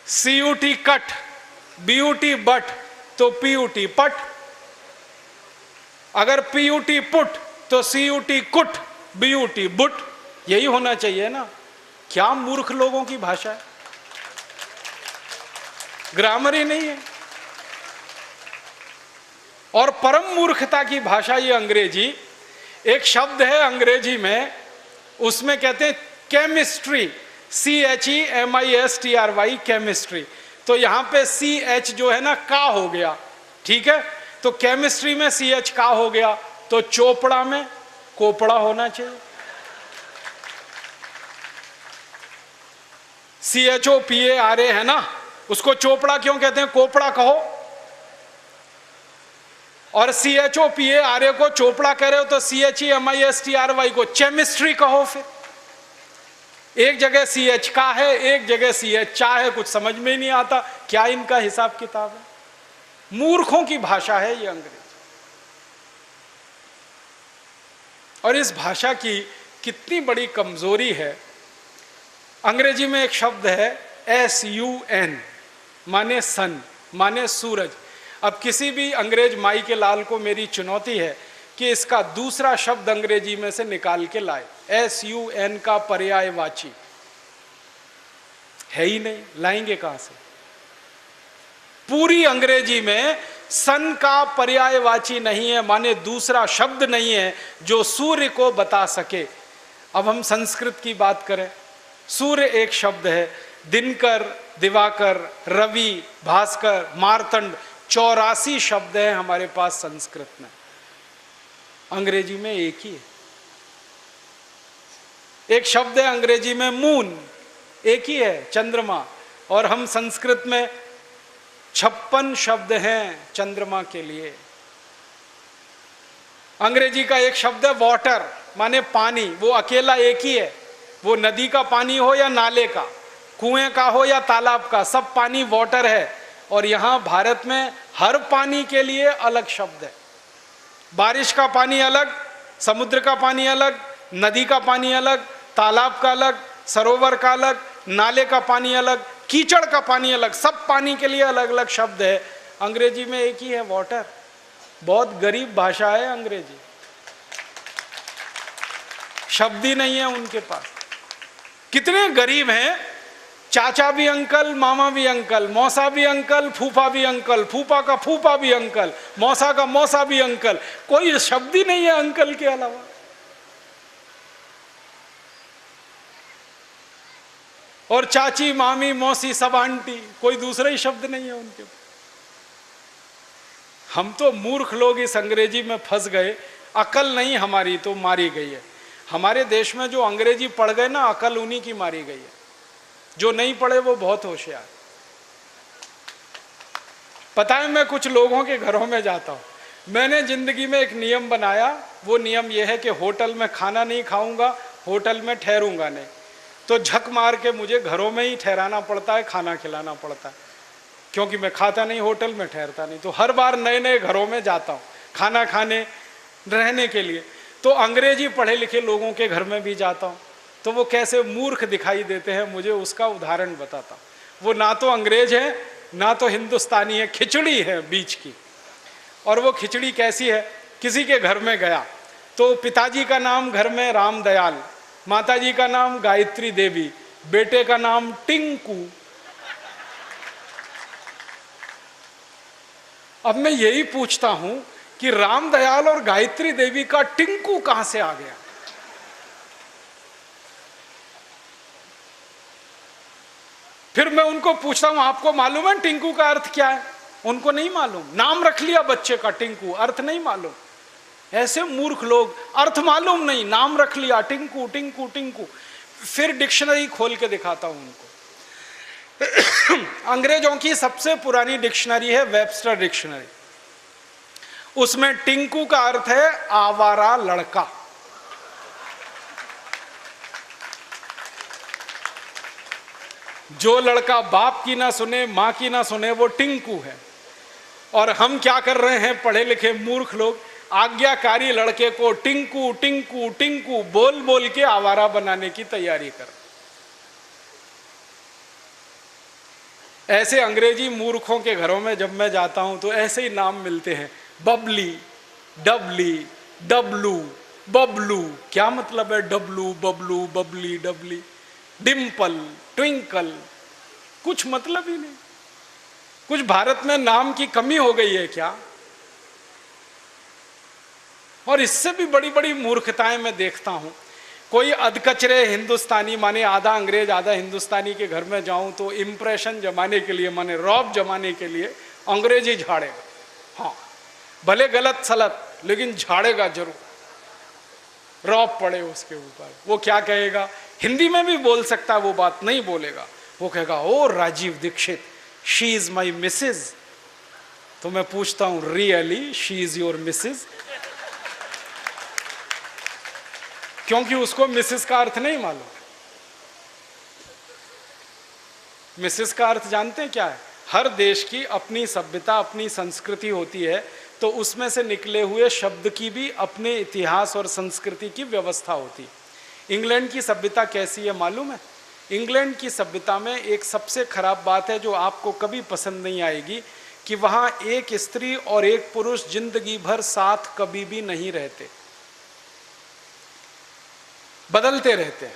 CUT कट, BUT बट, तो PUT पट। अगर PUT पुट तो CUT कुट, BUT बुट, यही होना चाहिए ना। क्या मूर्ख लोगों की भाषा है, ग्रामर ही नहीं है। और परम मूर्खता की भाषा ये अंग्रेजी। एक शब्द है अंग्रेजी में, उसमें कहते हैं केमिस्ट्री, CHEMISTRY, केमिस्ट्री। तो यहां पे CH जो है ना का हो गया, ठीक है। तो केमिस्ट्री में CH का हो गया, तो चोपड़ा में कोपड़ा होना चाहिए। CHOPARA है ना, उसको चोपड़ा क्यों कहते हैं? कोपड़ा कहो। और CHOPARA को चोपड़ा कह रहे हो तो CHEMISTRY को केमिस्ट्री कहो। फिर एक जगह CH का है, एक जगह CH चा है, कुछ समझ में नहीं आता क्या इनका हिसाब किताब है। मूर्खों की भाषा है ये अंग्रेजी। और इस भाषा की कितनी बड़ी कमजोरी है। अंग्रेजी में एक शब्द है SUN, माने सन, माने सूरज। अब किसी भी अंग्रेज माई के लाल को मेरी चुनौती है कि इसका दूसरा शब्द अंग्रेजी में से निकाल के लाए। SUN का पर्यायवाची है ही नहीं, लाएंगे कहां से? पूरी अंग्रेजी में सन का पर्यायवाची नहीं है, माने दूसरा शब्द नहीं है जो सूर्य को बता सके। अब हम संस्कृत की बात करें, सूर्य एक शब्द है, दिनकर, दिवाकर, रवि, भास्कर, मार्तंड, 84 शब्द हैं हमारे पास संस्कृत में। अंग्रेजी में एक ही है। एक शब्द है अंग्रेजी में मून, एक ही है, चंद्रमा। और हम संस्कृत में 56 शब्द हैं चंद्रमा के लिए। अंग्रेजी का एक शब्द है वाटर, माने पानी, वो अकेला एक ही है। वो नदी का पानी हो या नाले का, कुएं का हो या तालाब का, सब पानी वाटर है। और यहां भारत में हर पानी के लिए अलग शब्द है। बारिश का पानी अलग, समुद्र का पानी अलग, नदी का पानी अलग, तालाब का अलग, सरोवर का अलग, नाले का पानी अलग, कीचड़ का पानी अलग, सब पानी के लिए अलग अलग शब्द है। अंग्रेजी में एक ही है, वाटर। बहुत गरीब भाषा है अंग्रेजी, शब्द ही नहीं है उनके पास। कितने गरीब हैं चाचा भी अंकल, मामा भी अंकल, मौसा भी अंकल, फूफा भी अंकल, फूफा का फूफा भी अंकल, मौसा का मौसा भी अंकल, कोई शब्द ही नहीं है अंकल के अलावा। और चाची, मामी, मौसी सब आंटी, कोई दूसरा ही शब्द नहीं है उनके। हम तो मूर्ख लोग इस अंग्रेजी में फंस गए, अकल नहीं हमारी तो मारी गई है। हमारे देश में जो अंग्रेजी पढ़ गए ना, अकल उन्हीं की मारी गई है। जो नहीं पढ़े वो बहुत होशियार। पता है, मैं कुछ लोगों के घरों में जाता हूं, मैंने जिंदगी में एक नियम बनाया। वो नियम यह है कि होटल में खाना नहीं खाऊंगा, होटल में ठहरूंगा नहीं। तो झक मार के मुझे घरों में ही ठहराना पड़ता है, खाना खिलाना पड़ता है, क्योंकि मैं खाता नहीं, होटल में ठहरता नहीं। तो हर बार नए नए घरों में जाता हूँ खाना खाने, रहने के लिए। तो अंग्रेजी पढ़े लिखे लोगों के घर में भी जाता हूँ, तो वो कैसे मूर्ख दिखाई देते हैं मुझे उसका उदाहरण बताता हूँ। वो ना तो अंग्रेज है ना तो हिंदुस्तानी है, खिचड़ी है बीच की। और वो खिचड़ी कैसी है, किसी के घर में गया तो पिताजी का नाम घर में राम दयाल, माताजी का नाम गायत्री देवी, बेटे का नाम टिंकू। अब मैं यही पूछता हूं कि राम दयाल और गायत्री देवी का टिंकू कहां से आ गया। फिर मैं उनको पूछता हूं, आपको मालूम है टिंकू का अर्थ क्या है? उनको नहीं मालूम। नाम रख लिया बच्चे का टिंकू, अर्थ नहीं मालूम। ऐसे मूर्ख लोग, अर्थ मालूम नहीं, नाम रख लिया टिंकू टिंकू टिंकू। फिर डिक्शनरी खोल के दिखाता हूं उनको। अंग्रेजों की सबसे पुरानी डिक्शनरी है वेबस्टर डिक्शनरी। उसमें टिंकू का अर्थ है आवारा लड़का। जो लड़का बाप की ना सुने, मां की ना सुने, वो टिंकू है। और हम क्या कर रहे हैं, पढ़े लिखे मूर्ख लोग, आज्ञाकारी लड़के को टिंकू टिंकू टिंकू बोल बोल के आवारा बनाने की तैयारी कर। ऐसे अंग्रेजी मूर्खों के घरों में जब मैं जाता हूं तो ऐसे ही नाम मिलते हैं, बबली, डबली, डब्लू, बबलू। क्या मतलब है डब्लू, बबलू, बबली, डबली? डिम्पल, ट्विंकल, कुछ मतलब ही नहीं। कुछ भारत में नाम की कमी हो गई है क्या? और इससे भी बड़ी बड़ी मूर्खताएं मैं देखता हूं। कोई अधकचरे हिंदुस्तानी, माने आधा अंग्रेज आधा हिंदुस्तानी के घर में जाऊं तो इंप्रेशन जमाने के लिए, माने रौब जमाने के लिए अंग्रेजी झाड़ेगा। हाँ, भले गलत सलत, लेकिन झाड़ेगा जरूर, रौब पड़े उसके ऊपर। वो क्या कहेगा, हिंदी में भी बोल सकता है, वो बात नहीं बोलेगा। वो कहेगा, oh Rajiv Dixit, she is my Mrs. तो मैं पूछता हूं, really she is your Mrs? क्योंकि उसको मिसेस का अर्थ नहीं मालूम। मिसेस का अर्थ जानते हैं क्या है? हर देश की अपनी सभ्यता, अपनी संस्कृति होती है, तो उसमें से निकले हुए शब्द की भी अपने इतिहास और संस्कृति की व्यवस्था होती है। इंग्लैंड की सभ्यता कैसी है मालूम है? इंग्लैंड की सभ्यता में एक सबसे खराब बात है जो आपको कभी पसंद नहीं आएगी, कि वहां एक स्त्री और एक पुरुष जिंदगी भर साथ कभी भी नहीं रहते, बदलते रहते हैं।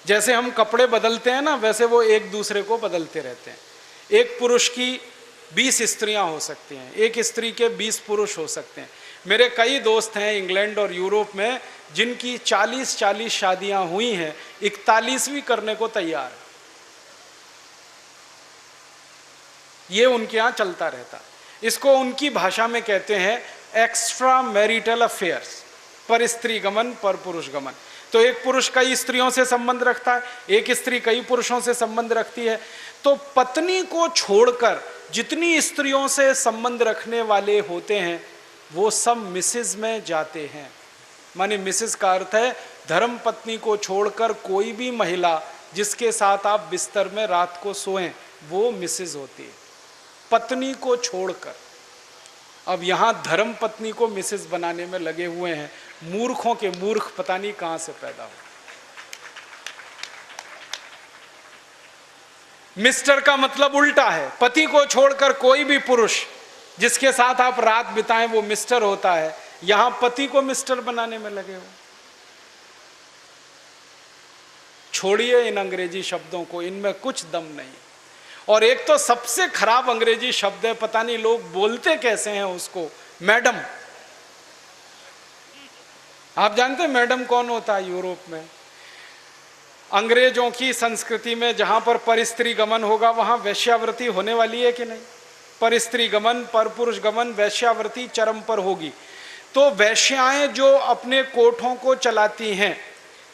जैसे हम कपड़े बदलते हैं ना, वैसे वो एक दूसरे को बदलते रहते हैं। एक पुरुष की 20 स्त्रियां हो सकती हैं, एक स्त्री के 20 पुरुष हो सकते हैं। मेरे कई दोस्त हैं इंग्लैंड और यूरोप में जिनकी 40-40 शादियां हुई हैं, 41वीं करने को तैयार है। ये उनके यहाँ चलता रहता। इसको उनकी भाषा में कहते हैं एक्स्ट्रा मैरिटल अफेयर्स, पर स्त्री गमन पर पुरुष गमन। तो एक पुरुष कई स्त्रियों से संबंध रखता है, एक स्त्री कई पुरुषों से संबंध रखती है। तो पत्नी को छोड़कर जितनी स्त्रियों से संबंध रखने वाले होते हैं वो सब मिसेज में जाते हैं। माने मिसेज का अर्थ है धर्म पत्नी को छोड़कर कोई भी महिला जिसके साथ आप बिस्तर में रात को सोएं वो मिसेज होती है, पत्नी को छोड़कर। अब यहां धर्म पत्नी को मिसेज बनाने में लगे हुए हैं। मूर्खों के मूर्ख पता नहीं कहां से पैदा हो। मिस्टर का मतलब उल्टा है, पति को छोड़कर कोई भी पुरुष जिसके साथ आप रात बिताएं वो मिस्टर होता है। यहां पति को मिस्टर बनाने में लगे हो। छोड़िए इन अंग्रेजी शब्दों को, इनमें कुछ दम नहीं। और एक तो सबसे खराब अंग्रेजी शब्द है, पता नहीं लोग बोलते कैसे हैं उसको, मैडम। आप जानते हैं मैडम कौन होता है? यूरोप में अंग्रेजों की संस्कृति में जहां पर परस्त्री गमन होगा वहां वैश्यावृत्ति होने वाली है कि नहीं? परस्त्री गमन, परपुरुष गमन, वैश्यावृत्ति चरम पर होगी। तो वैश्याएं जो अपने कोठों को चलाती हैं,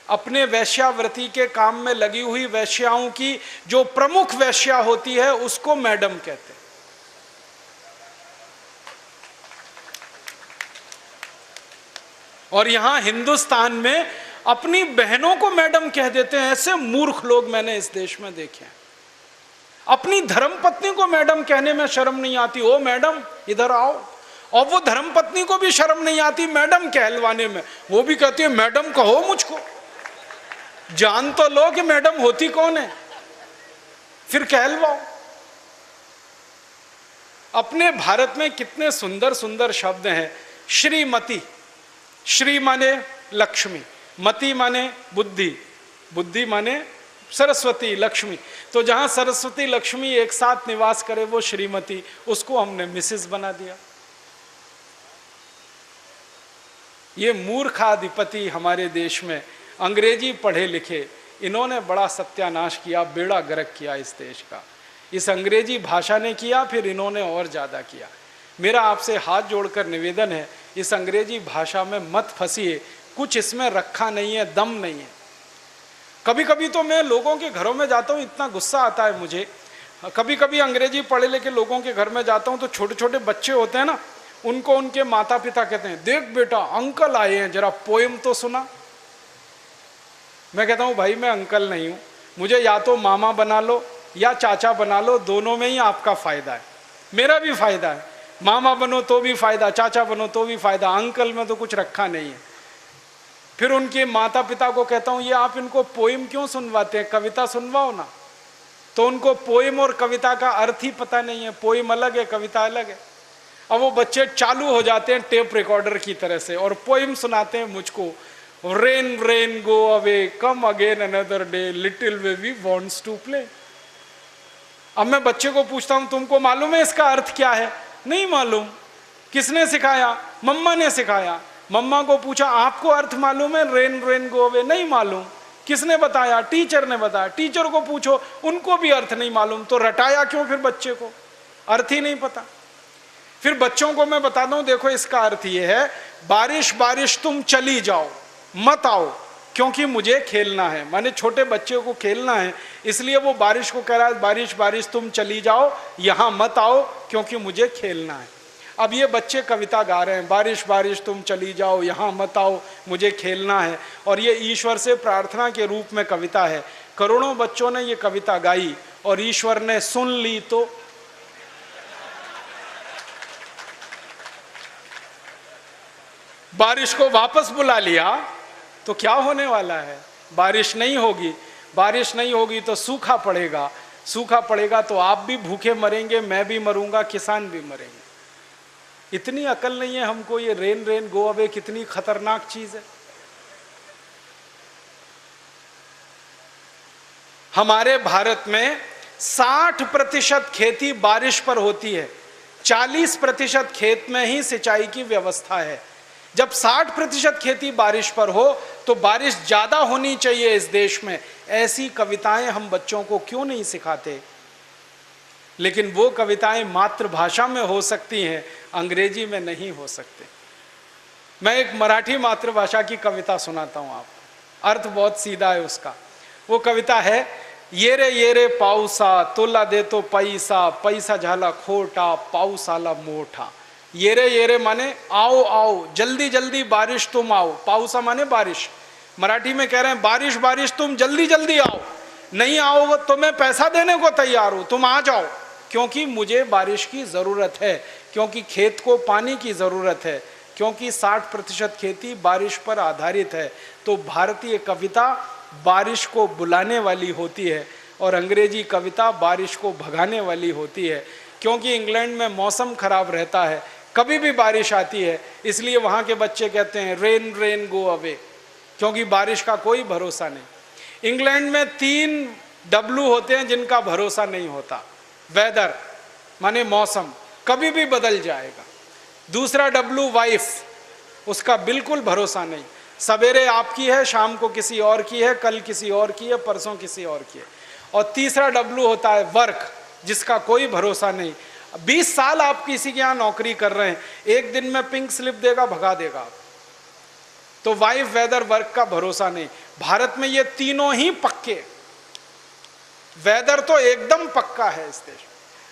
अपने वैश्यावृत्ति के काम में लगी हुई वैश्याओं की जो प्रमुख वैश्या होती है उसको मैडम कहते हैं। और यहां हिंदुस्तान में अपनी बहनों को मैडम कह देते हैं। ऐसे मूर्ख लोग मैंने इस देश में देखे हैं। अपनी धर्मपत्नी को मैडम कहने में शर्म नहीं आती, ओ मैडम इधर आओ। और वो धर्मपत्नी को भी शर्म नहीं आती मैडम कहलवाने में, वो भी कहती है मैडम कहो मुझको। जान तो लो कि मैडम होती कौन है, फिर कहलवाओ। अपने भारत में कितने सुंदर सुंदर शब्द हैं। श्रीमती, श्री माने लक्ष्मी, मति माने बुद्धि, बुद्धि माने सरस्वती, लक्ष्मी। तो जहां सरस्वती लक्ष्मी एक साथ निवास करे वो श्रीमती, उसको हमने मिसेस बना दिया। ये मूर्खाधिपति हमारे देश में, अंग्रेजी पढ़े लिखे, इन्होंने बड़ा सत्यानाश किया, बेड़ा गर्क किया इस देश का। इस अंग्रेजी भाषा ने किया, फिर इन्होंने और ज़्यादा किया। मेरा आपसे हाथ जोड़कर निवेदन है, इस अंग्रेजी भाषा में मत फंसिए, कुछ इसमें रखा नहीं है, दम नहीं है। कभी कभी तो मैं लोगों के घरों में जाता हूँ, इतना गुस्सा आता है मुझे। कभी कभी अंग्रेजी पढ़े लिखे लोगों के घर में जाता हूँ तो छोटे छोटे बच्चे होते हैं ना, उनको उनके माता पिता कहते हैं देख बेटा अंकल आए हैं, जरा पोएम तो सुना। मैं कहता हूँ भाई मैं अंकल नहीं हूँ, मुझे या तो मामा बना लो या चाचा बना लो, दोनों में ही आपका फायदा है, मेरा भी फायदा है। मामा बनो तो भी फायदा, चाचा बनो तो भी फायदा, अंकल में तो कुछ रखा नहीं है। फिर उनके माता पिता को कहता हूँ ये आप इनको पोएम क्यों सुनवाते हैं, कविता सुनवाओ ना। तो उनको पोएम और कविता का अर्थ ही पता नहीं है, पोएम अलग है कविता अलग है। अब वो बच्चे चालू हो जाते हैं टेप रिकॉर्डर की तरह से और पोएम सुनाते हैं मुझको, rain rain go away come again another day little baby wants to play. अब मैं बच्चे को पूछता हूँ तुमको मालूम है इसका अर्थ क्या है? नहीं मालूम। किसने सिखाया? मम्मा ने सिखाया। मम्मा को पूछा आपको अर्थ मालूम है रेन रेन गो अवे? नहीं मालूम। किसने बताया? टीचर ने बताया। टीचर को पूछो, उनको भी अर्थ नहीं मालूम। तो रटाया क्यों फिर बच्चे को? अर्थ ही नहीं पता। फिर बच्चों को मैं बताता हूं देखो इसका अर्थ ये है, बारिश बारिश तुम चली जाओ मत आओ क्योंकि मुझे खेलना है। माने छोटे बच्चे को खेलना है, इसलिए वो बारिश को कह रहा है बारिश बारिश तुम चली जाओ, यहां मत आओ क्योंकि मुझे खेलना है। अब ये बच्चे कविता गा रहे हैं, बारिश बारिश तुम चली जाओ, यहां मत आओ, मुझे खेलना है। और ये ईश्वर से प्रार्थना के रूप में कविता है। करोड़ों बच्चों ने ये कविता गाई और ईश्वर ने सुन ली तो बारिश को वापस बुला लिया। तो क्या होने वाला है? बारिश नहीं होगी। बारिश नहीं होगी तो सूखा पड़ेगा। सूखा पड़ेगा तो आप भी भूखे मरेंगे, मैं भी मरूंगा, किसान भी मरेंगे। इतनी अकल नहीं है हमको, ये रेन रेन गो अवे कितनी खतरनाक चीज है। हमारे भारत में 60% खेती बारिश पर होती है, 40% खेत में ही सिंचाई की व्यवस्था है। जब 60% खेती बारिश पर हो तो बारिश ज्यादा होनी चाहिए इस देश में। ऐसी कविताएं हम बच्चों को क्यों नहीं सिखाते? लेकिन वो कविताएं मातृभाषा में हो सकती हैं, अंग्रेजी में नहीं हो सकते। मैं एक मराठी मातृभाषा की कविता सुनाता हूं आपको, अर्थ बहुत सीधा है उसका। वो कविता है, ये रे पाऊसा तुला देतो पैसा, पैसा झाला खोटा पाऊस आला मोठा। ये रे माने आओ आओ, जल्दी जल्दी बारिश तुम आओ। पाऊसा माने बारिश। मराठी में कह रहे हैं बारिश बारिश तुम जल्दी जल्दी आओ, नहीं आओ तो मैं पैसा देने को तैयार हूं, तुम आ जाओ क्योंकि मुझे बारिश की जरूरत है, क्योंकि खेत को पानी की जरूरत है, क्योंकि 60% खेती बारिश पर आधारित है। तो भारतीय कविता बारिश को बुलाने वाली होती है और अंग्रेजी कविता बारिश को भगाने वाली होती है। क्योंकि इंग्लैंड में मौसम खराब रहता है, कभी भी बारिश आती है, इसलिए वहाँ के बच्चे कहते हैं रेन रेन गो अवे, क्योंकि बारिश का कोई भरोसा नहीं। इंग्लैंड में 3 W होते हैं जिनका भरोसा नहीं होता। वेदर माने मौसम, कभी भी बदल जाएगा। दूसरा W वाइफ, उसका बिल्कुल भरोसा नहीं, सवेरे आपकी है, शाम को किसी और की है, कल किसी और की है, परसों किसी और की है। और तीसरा W होता है वर्क, जिसका कोई भरोसा नहीं। 20 साल आप किसी के यहाँ नौकरी कर रहे हैं, एक दिन में पिंक स्लिप देगा, भगा देगा। तो वाइफ, वेदर, वर्क का भरोसा नहीं। भारत में ये तीनों ही पक्के। वेदर तो एकदम पक्का है इस देश।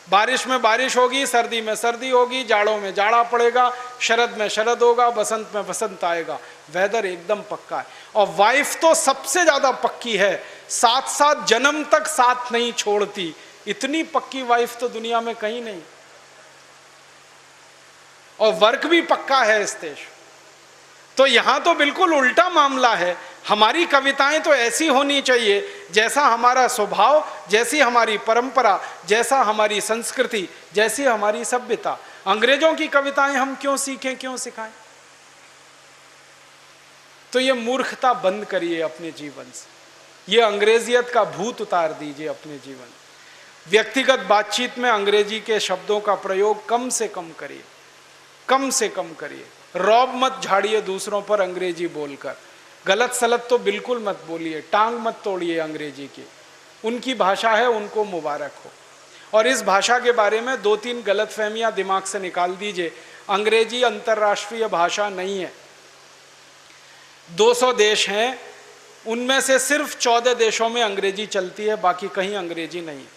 बारिश में बारिश होगी, सर्दी में सर्दी होगी, जाड़ों में जाड़ा पड़ेगा, शरद में शरद होगा, बसंत में बसंत आएगा। वेदर एकदम पक्का है। और वाइफ तो सबसे ज्यादा पक्की है, 7-7 जन्म तक साथ नहीं छोड़ती। इतनी पक्की वाइफ तो दुनिया में कहीं नहीं। और वर्क भी पक्का है इस देश। तो यहां तो बिल्कुल उल्टा मामला है। हमारी कविताएं तो ऐसी होनी चाहिए जैसा हमारा स्वभाव, जैसी हमारी परंपरा, जैसा हमारी संस्कृति, जैसी हमारी सभ्यता। अंग्रेजों की कविताएं हम क्यों सीखें, क्यों सिखाएं? तो ये मूर्खता बंद करिए अपने जीवन से। ये अंग्रेजियत का भूत उतार दीजिए अपने जीवन। व्यक्तिगत बातचीत में अंग्रेजी के शब्दों का प्रयोग कम से कम करिए, कम से कम करिए। रौब मत झाड़िए दूसरों पर अंग्रेजी बोलकर। गलत सलत तो बिल्कुल मत बोलिए, टांग मत तोड़िए अंग्रेजी की। उनकी भाषा है, उनको मुबारक हो। और इस भाषा के बारे में 2-3 गलतफहमियां दिमाग से निकाल दीजिए। अंग्रेजी अंतर्राष्ट्रीय भाषा नहीं है। 200 देश हैं, उनमें से सिर्फ 14 देशों में अंग्रेजी चलती है, बाकी कहीं अंग्रेजी नहीं है।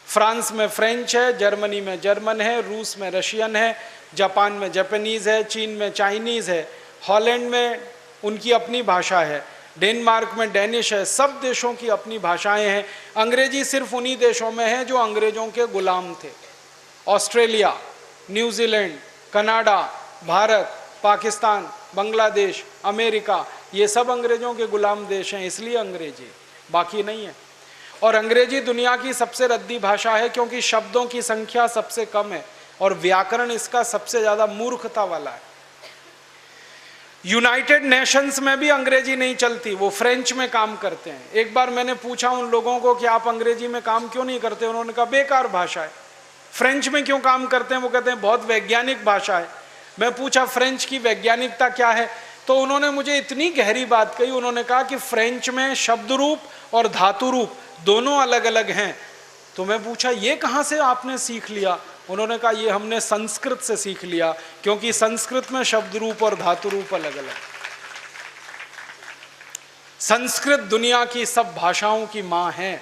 फ्रांस में फ्रेंच है, जर्मनी में जर्मन है, रूस में रशियन है, जापान में जापानीज है, चीन में चाइनीज है, हॉलैंड में उनकी अपनी भाषा है, डेनमार्क में डेनिश है। सब देशों की अपनी भाषाएं हैं। अंग्रेजी सिर्फ उन्हीं देशों में है जो अंग्रेजों के गुलाम थे। Australia, New Zealand, Canada, Bharat, Pakistan, Bangladesh, America, ये सब अंग्रेजों के गुलाम देश हैं, इसलिए अंग्रेजी, बाकी नहीं है। और अंग्रेजी दुनिया की सबसे रद्दी भाषा है क्योंकि शब्दों की संख्या सबसे कम है और व्याकरण इसका सबसे ज्यादा मूर्खता वाला है। यूनाइटेड नेशंस में भी अंग्रेजी नहीं चलती, वो फ्रेंच में काम करते हैं। एक बार मैंने पूछा उन लोगों को कि आप अंग्रेजी में काम क्यों नहीं करते, उन्होंने कहा बेकार भाषा है। फ्रेंच में क्यों काम करते हैं, वो कहते हैं बहुत वैज्ञानिक भाषा है। मैं पूछा फ्रेंच की वैज्ञानिकता क्या है, तो उन्होंने मुझे इतनी गहरी बात कही। उन्होंने कहा कि फ्रेंच में शब्द रूप और धातु रूप दोनों अलग अलग हैं। तो मैं पूछा ये कहाँ से आपने सीख लिया? उन्होंने कहा ये हमने संस्कृत से सीख लिया, क्योंकि संस्कृत में शब्द रूप और धातु रूप अलग अलग। संस्कृत दुनिया की सब भाषाओं की माँ है,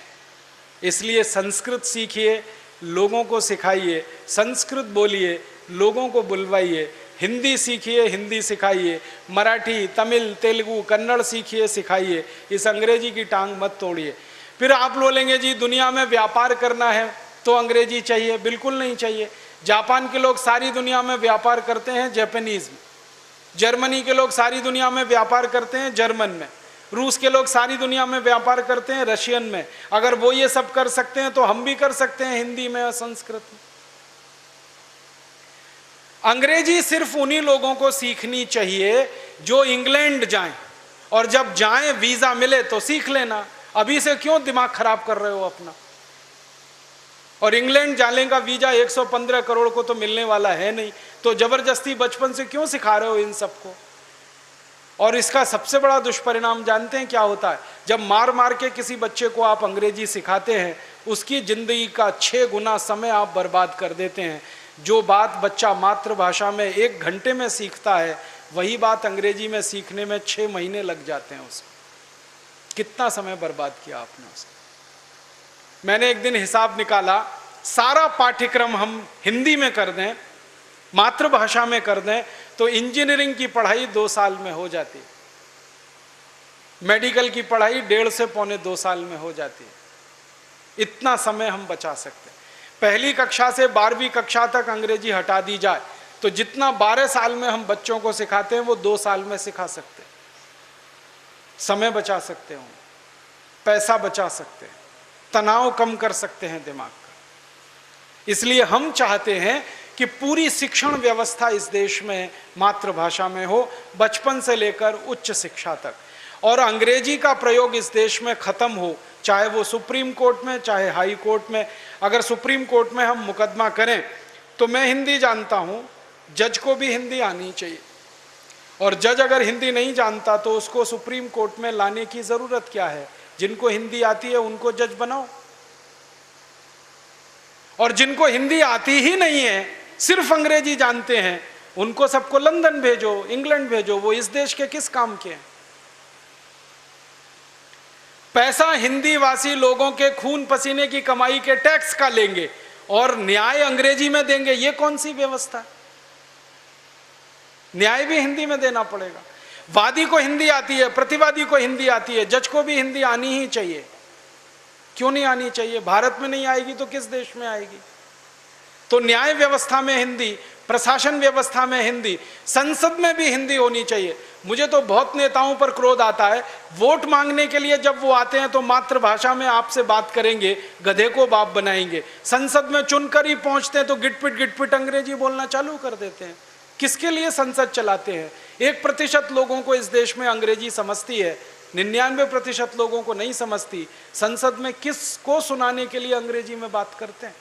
इसलिए संस्कृत सीखिए, लोगों को सिखाइए, संस्कृत बोलिए, लोगों को बुलवाइए। हिंदी सीखिए, हिंदी सिखाइए, मराठी, तमिल, तेलुगु, कन्नड़ सीखिए, सिखाइए। इस अंग्रेजी की टांग मत तोड़िए। फिर आप बोलेंगे जी दुनिया में व्यापार करना है तो अंग्रेजी चाहिए। बिल्कुल नहीं चाहिए। जापान के लोग सारी दुनिया में व्यापार करते हैं जापानीज में, जर्मनी के लोग सारी दुनिया में व्यापार करते हैं जर्मन में, रूस के लोग सारी दुनिया में व्यापार करते हैं रशियन में। अगर वो ये सब कर सकते हैं तो हम भी कर सकते हैं हिंदी में और संस्कृत में। अंग्रेजी सिर्फ उन्हीं लोगों को सीखनी चाहिए जो इंग्लैंड जाएं, और जब जाएं वीजा मिले तो सीख लेना। अभी से क्यों दिमाग खराब कर रहे हो अपना? और इंग्लैंड जाने का वीजा 115 करोड़ को तो मिलने वाला है नहीं, तो जबरदस्ती बचपन से क्यों सिखा रहे हो इन सबको? और इसका सबसे बड़ा दुष्परिणाम जानते हैं क्या होता है? जब मार मार के किसी बच्चे को आप अंग्रेजी सिखाते हैं, उसकी जिंदगी का 6 गुना समय आप बर्बाद कर देते हैं। जो बात बच्चा मातृभाषा में 1 घंटे में सीखता है, वही बात अंग्रेजी में सीखने में 6 महीने लग जाते हैं उसको। कितना समय बर्बाद किया आपने उसका? मैंने एक दिन हिसाब निकाला, सारा पाठ्यक्रम हम हिंदी में कर दें, मातृभाषा में कर दें, तो इंजीनियरिंग की पढ़ाई 2 साल में हो जाती है, मेडिकल की पढ़ाई 1.5 से पौने 2 साल में हो जाती है। इतना समय हम बचा सकते हैं। पहली कक्षा से 12वीं कक्षा तक अंग्रेजी हटा दी जाए तो जितना 12 साल में हम बच्चों को सिखाते हैं वो 2 साल में सिखा सकते हैं। समय बचा सकते हैं, पैसा बचा सकते हैं, तनाव कम कर सकते हैं दिमाग का। इसलिए हम चाहते हैं कि पूरी शिक्षण व्यवस्था इस देश में मातृभाषा में हो, बचपन से लेकर उच्च शिक्षा तक। और अंग्रेजी का प्रयोग इस देश में खत्म हो, चाहे वो सुप्रीम कोर्ट में, चाहे हाई कोर्ट में। अगर सुप्रीम कोर्ट में हम मुकदमा करें तो मैं हिंदी जानता हूं, जज को भी हिंदी आनी चाहिए, और जज अगर हिंदी नहीं जानता तो उसको सुप्रीम कोर्ट में लाने की जरूरत क्या है? जिनको हिंदी आती है उनको जज बनाओ, और जिनको हिंदी आती ही नहीं है, सिर्फ अंग्रेजी जानते हैं, उनको सबको लंदन भेजो, इंग्लैंड भेजो। वो इस देश के किस काम के हैं? पैसा हिंदी वासी लोगों के खून पसीने की कमाई के टैक्स का लेंगे और न्याय अंग्रेजी में देंगे। ये कौन सी व्यवस्था है? न्याय भी हिंदी में देना पड़ेगा। वादी को हिंदी आती है, प्रतिवादी को हिंदी आती है, जज को भी हिंदी आनी ही चाहिए। क्यों नहीं आनी चाहिए? भारत में नहीं आएगी तो किस देश में आएगी? तो न्याय व्यवस्था में हिंदी, प्रशासन व्यवस्था में हिंदी, संसद में भी हिंदी होनी चाहिए। मुझे तो बहुत नेताओं पर क्रोध आता है, वोट मांगने के लिए जब वो आते हैं तो मातृभाषा में आपसे बात करेंगे, गधे को बाप बनाएंगे। संसद में चुनकर ही पहुंचते हैं तो गिटपिट अंग्रेजी बोलना चालू कर देते हैं। किसके लिए संसद चलाते हैं? 1% लोगों को इस देश में अंग्रेजी समझती है, 99% लोगों को नहीं समझती। संसद में किसको सुनाने के लिए अंग्रेजी में बात करते हैं?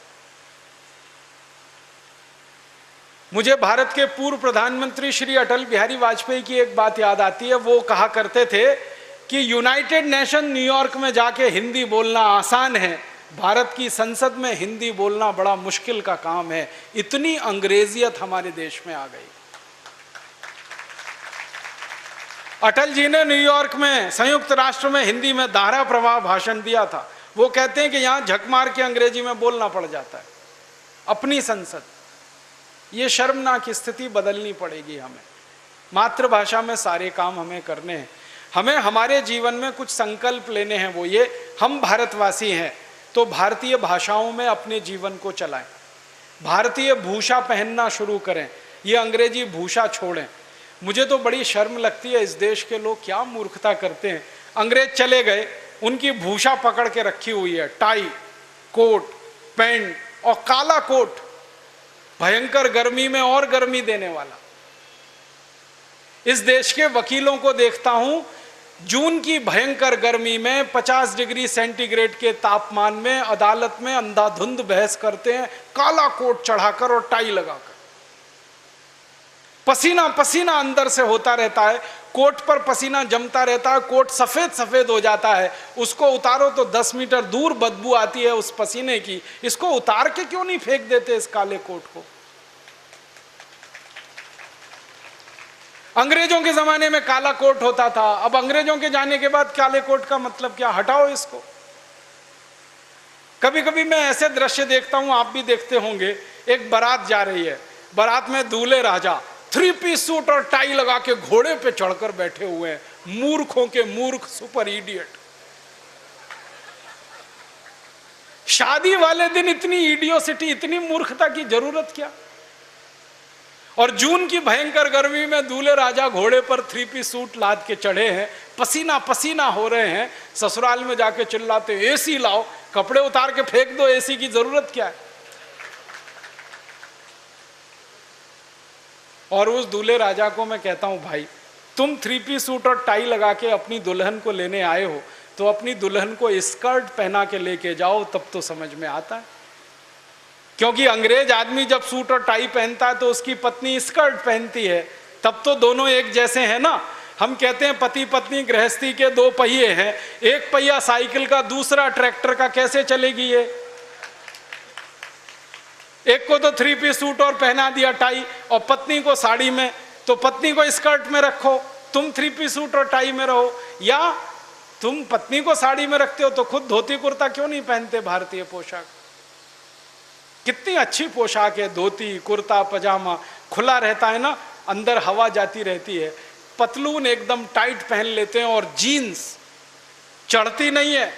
मुझे भारत के पूर्व प्रधानमंत्री श्री अटल बिहारी वाजपेयी की एक बात याद आती है। वो कहा करते थे कि यूनाइटेड नेशन न्यूयॉर्क में जाके हिंदी बोलना आसान है, भारत की संसद में हिंदी बोलना बड़ा मुश्किल का काम है। इतनी अंग्रेजियत हमारे देश में आ गई। अटल जी ने न्यूयॉर्क में, संयुक्त राष्ट्र में हिंदी में धारा प्रवाह भाषण दिया था। वो कहते हैं कि यहां झक मार के अंग्रेजी में बोलना पड़ जाता है अपनी संसद। ये शर्मनाक स्थिति बदलनी पड़ेगी हमें। मातृभाषा में सारे काम हमें करने हैं। हमें हमारे जीवन में कुछ संकल्प लेने हैं। वो ये, हम भारतवासी हैं तो भारतीय भाषाओं में अपने जीवन को चलाएं, भारतीय भूषा पहनना शुरू करें, ये अंग्रेजी भूषा छोड़ें। मुझे तो बड़ी शर्म लगती है, इस देश के लोग क्या मूर्खता करते हैं। अंग्रेज चले गए, उनकी भूषा पकड़ के रखी हुई है, टाई, कोट, पैंट और काला कोट, भयंकर गर्मी में और गर्मी देने वाला। इस देश के वकीलों को देखता हूं, जून की भयंकर गर्मी में 50 डिग्री सेंटीग्रेड के तापमान में अदालत में अंधाधुंध बहस करते हैं, काला कोट चढ़ाकर और टाई लगाकर। पसीना पसीना अंदर से होता रहता है, कोट पर पसीना जमता रहता है, कोट सफेद सफेद हो जाता है। उसको उतारो तो 10 मीटर दूर बदबू आती है उस पसीने की। इसको उतार के क्यों नहीं फेंक देते इस काले कोट को? अंग्रेजों के जमाने में काला कोट होता था, अब अंग्रेजों के जाने के बाद काले कोट का मतलब क्या? हटाओ इसको। कभी कभी मैं ऐसे दृश्य देखता हूं, आप भी देखते होंगे। एक बारात जा रही है, बारात में दूल्हे राजा 3 पीस सूट और टाई लगा के घोड़े पे चढ़कर बैठे हुए हैं। मूर्खों के मूर्ख, सुपर इडियट। शादी वाले दिन इतनी इडियोसिटी, इतनी मूर्खता की जरूरत क्या? और जून की भयंकर गर्मी में दूल्हे राजा घोड़े पर 3 पीस सूट लाद के चढ़े हैं, पसीना पसीना हो रहे हैं। ससुराल में जाके चिल्लाते एसी लाओ, कपड़े उतार के फेंक दो, एसी की जरूरत क्या है? और उस दूल्हे राजा को मैं कहता हूं, भाई तुम 3 पीस सूट और टाई लगा के अपनी दुल्हन को लेने आए हो तो अपनी दुल्हन को स्कर्ट पहना के लेके जाओ, तब तो समझ में आता है। क्योंकि अंग्रेज आदमी जब सूट और टाई पहनता है तो उसकी पत्नी स्कर्ट पहनती है, तब तो दोनों एक जैसे हैं ना। हम कहते हैं पति पत्नी गृहस्थी के 2 पहिए हैं, एक पहिया साइकिल का, दूसरा ट्रैक्टर का, कैसे चलेगी ये? एक को तो 3 पीस सूट और पहना दिया टाई, और पत्नी को साड़ी में, तो पत्नी को स्कर्ट में रखो, तुम 3 पीस सूट और टाई में रहो। या तुम पत्नी को साड़ी में रखते हो तो खुद धोती कुर्ता क्यों नहीं पहनते? भारतीय पोशाक कितनी अच्छी पोशाक है, धोती कुर्ता पजामा खुला रहता है ना, अंदर हवा जाती रहती है। पतलून एकदम टाइट पहन लेते हैं और जीन्स चढ़ती नहीं है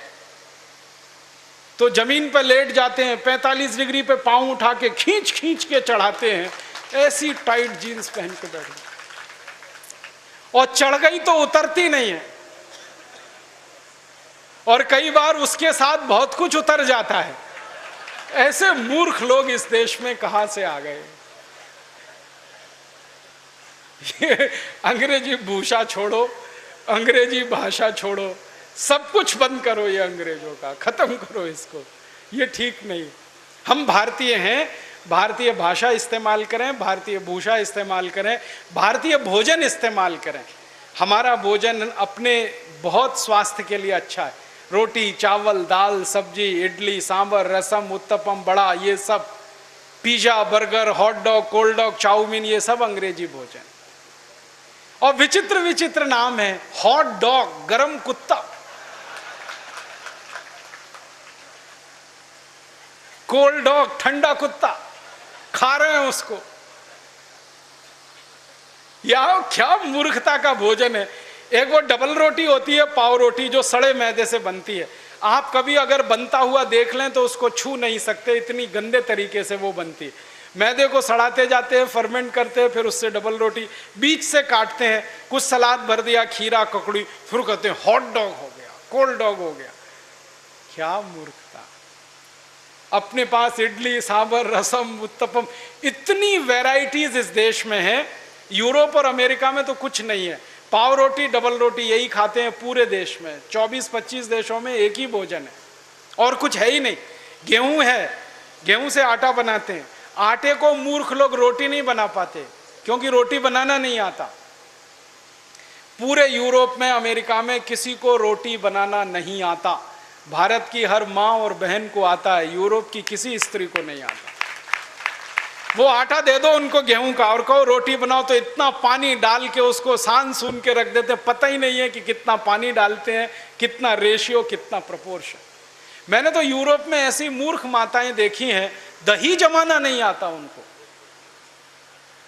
तो जमीन पर लेट जाते हैं, 45 डिग्री पे पांव उठा के खींच खींच के चढ़ाते हैं। ऐसी टाइट जीन्स पहन के बैठे, और चढ़ गई तो उतरती नहीं है, और कई बार उसके साथ बहुत कुछ उतर जाता है। ऐसे मूर्ख लोग इस देश में कहां से आ गए? ये अंग्रेजी भूषा छोड़ो, अंग्रेजी भाषा छोड़ो, सब कुछ बंद करो, ये अंग्रेजों का खत्म करो इसको, ये ठीक नहीं। हम भारतीय हैं, भारतीय भाषा इस्तेमाल करें, भारतीय भूषा इस्तेमाल करें, भारतीय भोजन इस्तेमाल करें। हमारा भोजन अपने बहुत स्वास्थ्य के लिए अच्छा है। रोटी, चावल, दाल, सब्जी, इडली, सांभर, रसम, उत्तपम, बड़ा, ये सब, pizza, burger, hot dog, cold dog, chow mein, ये सब अंग्रेजी भोजन। और विचित्र विचित्र नाम है, हॉट डॉग, गरम कुत्ता, कोल्ड डॉग, ठंडा कुत्ता, खा रहे हैं उसको। या क्या मूर्खता का भोजन है। एक वो डबल रोटी होती है, पाव रोटी, जो सड़े मैदे से बनती है। आप कभी अगर बनता हुआ देख लें तो उसको छू नहीं सकते, इतनी गंदे तरीके से वो बनती है। मैदे को सड़ाते जाते हैं, फर्मेंट करते हैं, फिर उससे डबल रोटी बीच से काटते हैं, कुछ सलाद भर दिया, खीरा, ककड़ी, फिर कहते हैं हॉट डॉग हो गया, कोल्ड डॉग हो गया। क्या मूर्खता। अपने पास इडली, सांभर, रसम, उत्तपम, इतनी वैरायटीज इस देश में है। यूरोप और अमेरिका में तो कुछ नहीं है। पाव रोटी, डबल रोटी, यही खाते हैं पूरे देश में। 24-25 देशों में एक ही भोजन है और कुछ है ही नहीं। गेहूं है, गेहूं से आटा बनाते हैं। आटे को मूर्ख लोग रोटी नहीं बना पाते क्योंकि रोटी बनाना नहीं आता। पूरे यूरोप में, अमेरिका में किसी को रोटी बनाना नहीं आता। भारत की हर माँ और बहन को आता है, यूरोप की किसी स्त्री को नहीं आता। वो आटा दे दो उनको गेहूं का और कहो रोटी बनाओ, तो इतना पानी डाल के उसको सान सून के रख देते, पता ही नहीं है कि कितना पानी डालते हैं, कितना रेशियो, कितना प्रपोर्शन। मैंने तो यूरोप में ऐसी मूर्ख माताएं देखी हैं, दही जमाना नहीं आता उनको।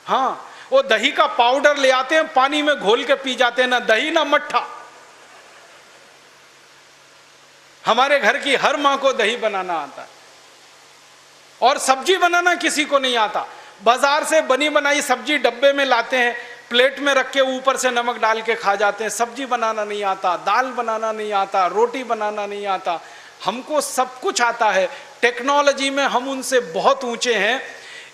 हाँ, वो दही का पाउडर ले आते हैं, पानी में घोल के पी जाते हैं, ना दही ना मट्ठा। हमारे घर की हर मां को दही बनाना आता है और सब्जी बनाना किसी को नहीं आता। बाजार से बनी बनाई सब्जी डब्बे में लाते हैं, प्लेट में रख के ऊपर से नमक डाल के खा जाते हैं। सब्जी बनाना नहीं आता, दाल बनाना नहीं आता, रोटी बनाना नहीं आता। हमको सब कुछ आता है। टेक्नोलॉजी में हम उनसे बहुत ऊंचे हैं।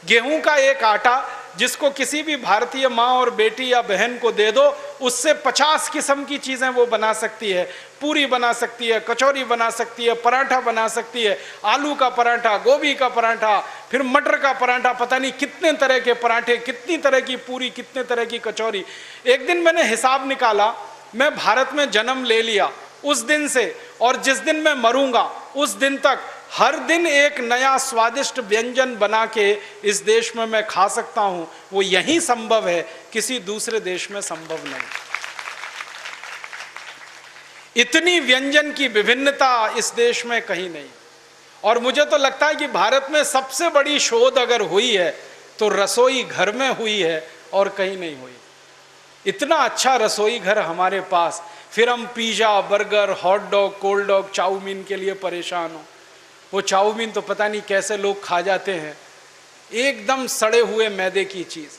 गेहूं का एक आटा जिसको किसी भी भारतीय माँ और बेटी या बहन को दे दो, उससे 50 किस्म की चीज़ें वो बना सकती है। पूरी बना सकती है, कचौरी बना सकती है, पराठा बना सकती है, आलू का पराठा, गोभी का पराठा, फिर मटर का पराठा, पता नहीं कितने तरह के पराठे, कितनी तरह की पूरी, कितने तरह की कचौरी। एक दिन मैंने हिसाब निकाला, मैं भारत में जन्म ले लिया उस दिन से और जिस दिन मैं मरूंगा उस दिन तक हर दिन एक नया स्वादिष्ट व्यंजन बना के इस देश में मैं खा सकता हूं। वो यही संभव है, किसी दूसरे देश में संभव नहीं। इतनी व्यंजन की विभिन्नता इस देश में कहीं नहीं। और मुझे तो लगता है कि भारत में सबसे बड़ी शोध अगर हुई है तो रसोई घर में हुई है और कहीं नहीं हुई। इतना अच्छा रसोई घर हमारे पास, फिर हम pizza, burger, hot dog, cold dog, chow mein के लिए परेशान हो। वो चाउमीन तो पता नहीं कैसे लोग खा जाते हैं, एकदम सड़े हुए मैदे की चीज।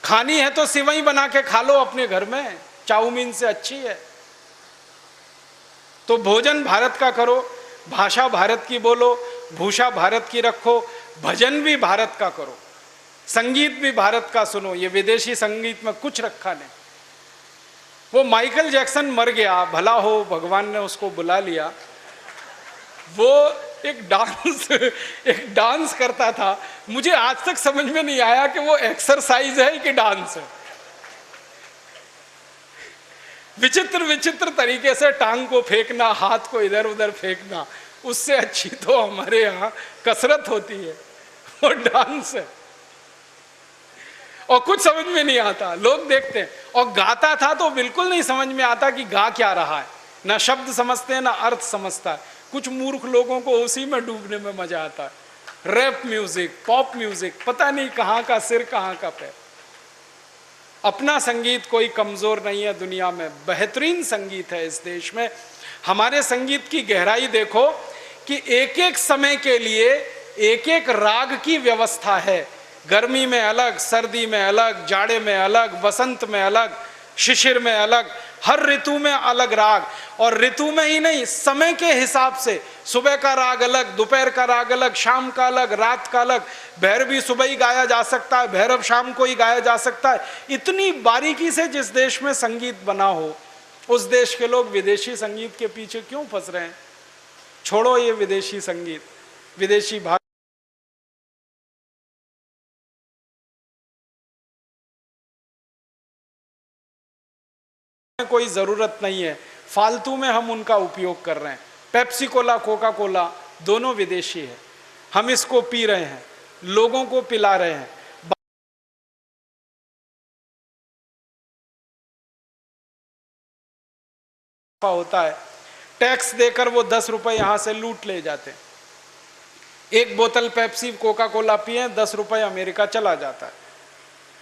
खानी है तो सिवई बना के खा लो अपने घर में, चाउमीन से अच्छी है। तो भोजन भारत का करो, भाषा भारत की बोलो, भूषा भारत की रखो, भजन भी भारत का करो, संगीत भी भारत का सुनो। ये विदेशी संगीत में कुछ रखा नहीं। वो माइकल जैक्सन मर गया, भला हो भगवान ने उसको बुला लिया। वो एक डांस करता था। मुझे आज तक समझ में नहीं आया कि वो एक्सरसाइज है कि डांस है। विचित्र विचित्र तरीके से टांग को फेंकना, हाथ को इधर उधर फेंकना, उससे अच्छी तो हमारे यहाँ कसरत होती है, वो डांस है। और कुछ समझ में नहीं आता, लोग देखते हैं। और गाता था तो बिल्कुल नहीं समझ में आता कि गा क्या रहा है, ना शब्द समझते हैं ना अर्थ समझता है। कुछ मूर्ख लोगों को उसी में डूबने में मजा आता है। रैप म्यूजिक, पॉप म्यूजिक, पता नहीं कहाँ का सिर कहाँ का पैर। अपना संगीत कोई कमजोर नहीं है दुनिया में, बेहतरीन संगीत है इस देश में। हमारे संगीत की गहराई देखो कि एक एक समय के लिए एक एक राग की व्यवस्था है। गर्मी में अलग, सर्दी में अलग, जाड़े में अलग, बसंत में अलग, शिशिर में अलग, हर ऋतु में अलग राग। और ऋतु में ही नहीं, समय के हिसाब से सुबह का राग अलग, दोपहर का राग अलग, शाम का अलग, रात का अलग। भैरवी सुबह ही गाया जा सकता है, भैरव शाम को ही गाया जा सकता है। इतनी बारीकी से जिस देश में संगीत बना हो उस देश के लोग विदेशी संगीत के पीछे क्यों फंस रहे हैं? छोड़ो ये विदेशी संगीत, विदेशी भाषा, कोई जरूरत नहीं है, फालतू में हम उनका उपयोग कर रहे हैं। पेप्सी कोला, कोका कोला दोनों विदेशी है, हम इसको पी रहे हैं, लोगों को पिला रहे हैं। होता है टैक्स देकर वो 10 रुपए यहां से लूट ले जाते हैं। एक बोतल पेप्सी कोका कोला पिए 10 रुपए अमेरिका चला जाता है।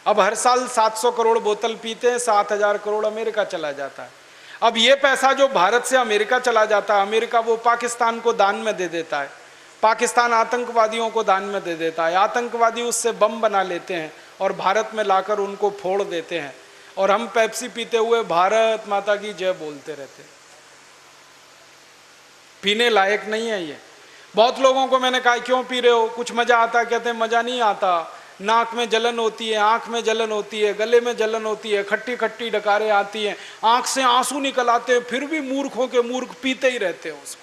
अब हर साल 700 करोड़ बोतल पीते हैं, 7,000 करोड़ अमेरिका चला जाता है। अब ये पैसा जो भारत से अमेरिका चला जाता है, अमेरिका वो पाकिस्तान को दान में दे देता है, पाकिस्तान आतंकवादियों को दान में दे देता है, आतंकवादी उससे बम बना लेते हैं और भारत में लाकर उनको फोड़ देते हैं, और हम पेप्सी पीते हुए भारत माता की जय बोलते रहते। पीने लायक नहीं है ये। बहुत लोगों को मैंने कहा क्यों पी रहे हो, कुछ मजा आता है? कहते हैं मजा नहीं आता, नाक में जलन होती है, आंख में जलन होती है, गले में जलन होती है, खट्टी खट्टी डकारें आती हैं, आंख से आंसू निकल आते हैं, फिर भी मूर्खों के मूर्ख पीते ही रहते हैं उसको।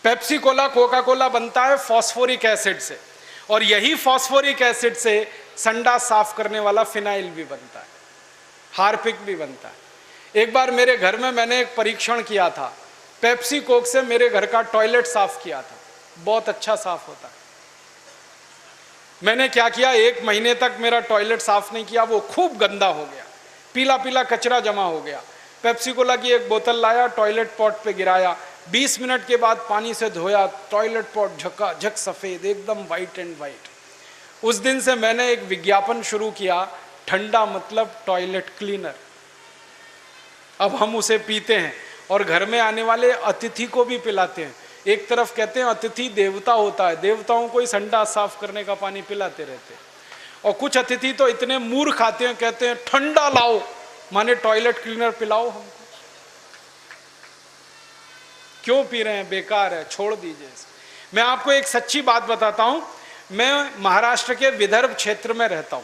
पेप्सी कोला, कोका कोला बनता है फॉस्फोरिक एसिड से, और यही फॉस्फोरिक एसिड से संडास साफ करने वाला फिनाइल भी बनता है, हार्पिक भी बनता है। एक बार मेरे घर में मैंने एक परीक्षण किया था, पेप्सी कोक से मेरे घर का टॉयलेट साफ किया था, बहुत अच्छा साफ होता है। मैंने क्या किया, 1 महीने तक मेरा टॉयलेट साफ नहीं किया, वो खूब गंदा हो गया, पीला पीला कचरा जमा हो गया। पेप्सी कोला की एक बोतल लाया, टॉयलेट पॉट पे गिराया, 20 मिनट के बाद पानी से धोया, टॉयलेट पॉट झकाझक सफेद, एकदम वाइट एंड वाइट। उस दिन से मैंने एक विज्ञापन शुरू किया, ठंडा मतलब टॉयलेट क्लीनर। अब हम उसे पीते हैं और घर में आने वाले अतिथि को भी पिलाते हैं। एक तरफ कहते हैं अतिथि देवता होता है, देवताओं को ही संडास साफ करने का पानी पिलाते रहते हैं, और कुछ अतिथि तो इतने मूर्ख आते हैं, कहते हैं ठंडा लाओ, माने टॉयलेट क्लीनर पिलाओ हमको। क्यों पी रहे हैं? बेकार है, छोड़ दीजिए। मैं आपको एक सच्ची बात बताता हूं, मैं महाराष्ट्र के विदर्भ क्षेत्र में रहता हूं,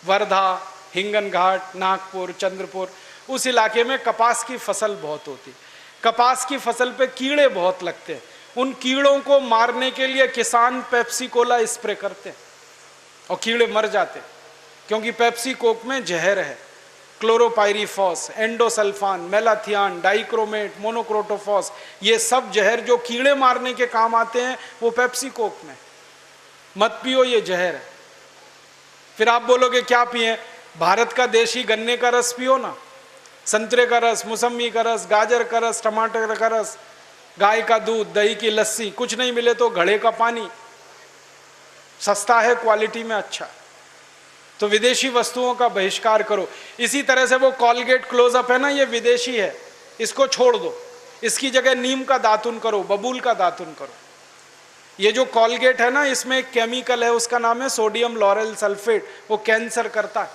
वर्धा, हिंगन घाट, नागपुर, चंद्रपुर, उस इलाके में कपास की फसल बहुत होती। कपास की फसल पे कीड़े बहुत लगते हैं, उन कीड़ों को मारने के लिए किसान पेप्सी कोला स्प्रे करते हैं और कीड़े मर जाते हैं, क्योंकि पेप्सी कोक में जहर है, chlorpyrifos, endosulfan, malathion, dichromate, monocrotophos, ये सब जहर जो कीड़े मारने के काम आते हैं वो पेप्सी कोक में। मत पियो, ये जहर है। फिर आप बोलोगे क्या पिए? भारत का देशी गन्ने का रस पियो ना, संतरे का रस, मौसमी का रस, गाजर का रस, टमाटर का रस, गाय का दूध, दही की लस्सी, कुछ नहीं मिले तो घड़े का पानी, सस्ता है, क्वालिटी में अच्छा। तो विदेशी वस्तुओं का बहिष्कार करो। इसी तरह से वो कॉलगेट क्लोजअप है ना, ये विदेशी है, इसको छोड़ दो, इसकी जगह नीम का दातुन करो, बबूल का दातुन करो। ये जो कॉलगेट है ना, इसमें एक केमिकल है, उसका नाम है सोडियम लॉरेल सल्फेट, वो कैंसर करता है।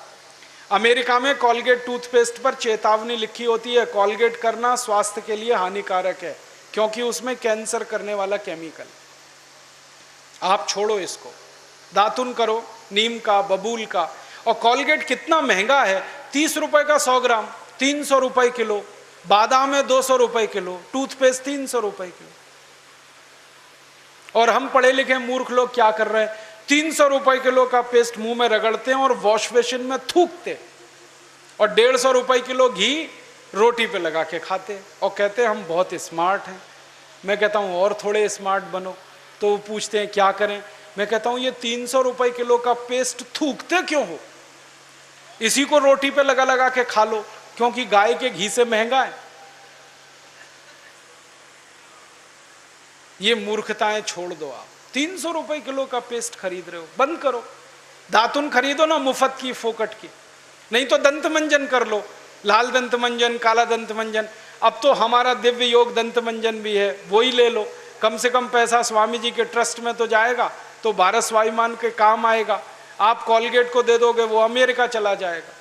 अमेरिका में कॉलगेट टूथपेस्ट पर चेतावनी लिखी होती है, कॉलगेट करना स्वास्थ्य के लिए हानिकारक है, क्योंकि उसमें कैंसर करने वाला केमिकल। आप छोड़ो इसको, दातुन करो नीम का, बबूल का। और कॉलगेट कितना महंगा है, 30 रुपए का 100 ग्राम, 300 रुपए किलो। बादाम है 200 रुपए किलो, टूथपेस्ट 300 रुपए किलो। और हम पढ़े लिखे मूर्ख लोग क्या कर रहे हैं, 300 रुपए किलो का पेस्ट मुंह में रगड़ते हैं और वॉश बेसिन में थूकते हैं, और 150 रुपए किलो घी रोटी पे लगा के खाते हैं, और कहते हैं हम बहुत स्मार्ट हैं। मैं कहता हूं और थोड़े स्मार्ट बनो। तो वो पूछते हैं क्या करें? मैं कहता हूं ये 300 रुपए किलो का पेस्ट थूकते क्यों हो? इसी को रोटी पे लगा लगा के खा लो, क्योंकि गाय के घी से महंगा है। ये मूर्खताएं छोड़ दो। आप 300 रुपए किलो का पेस्ट खरीद रहे हो, बंद करो। दातुन खरीदो ना मुफ्त की, फोकट की, नहीं तो दंत मंजन कर लो, लाल दंत मंजन, काला दंत मंजन। अब तो हमारा दिव्य योग दंत मंजन भी है, वो ही ले लो। कम से कम पैसा स्वामी जी के ट्रस्ट में तो जाएगा, तो भारत स्वाभिमान के काम आएगा। आप कॉलगेट को दे दोगे, वो अमेरिका चला जाएगा।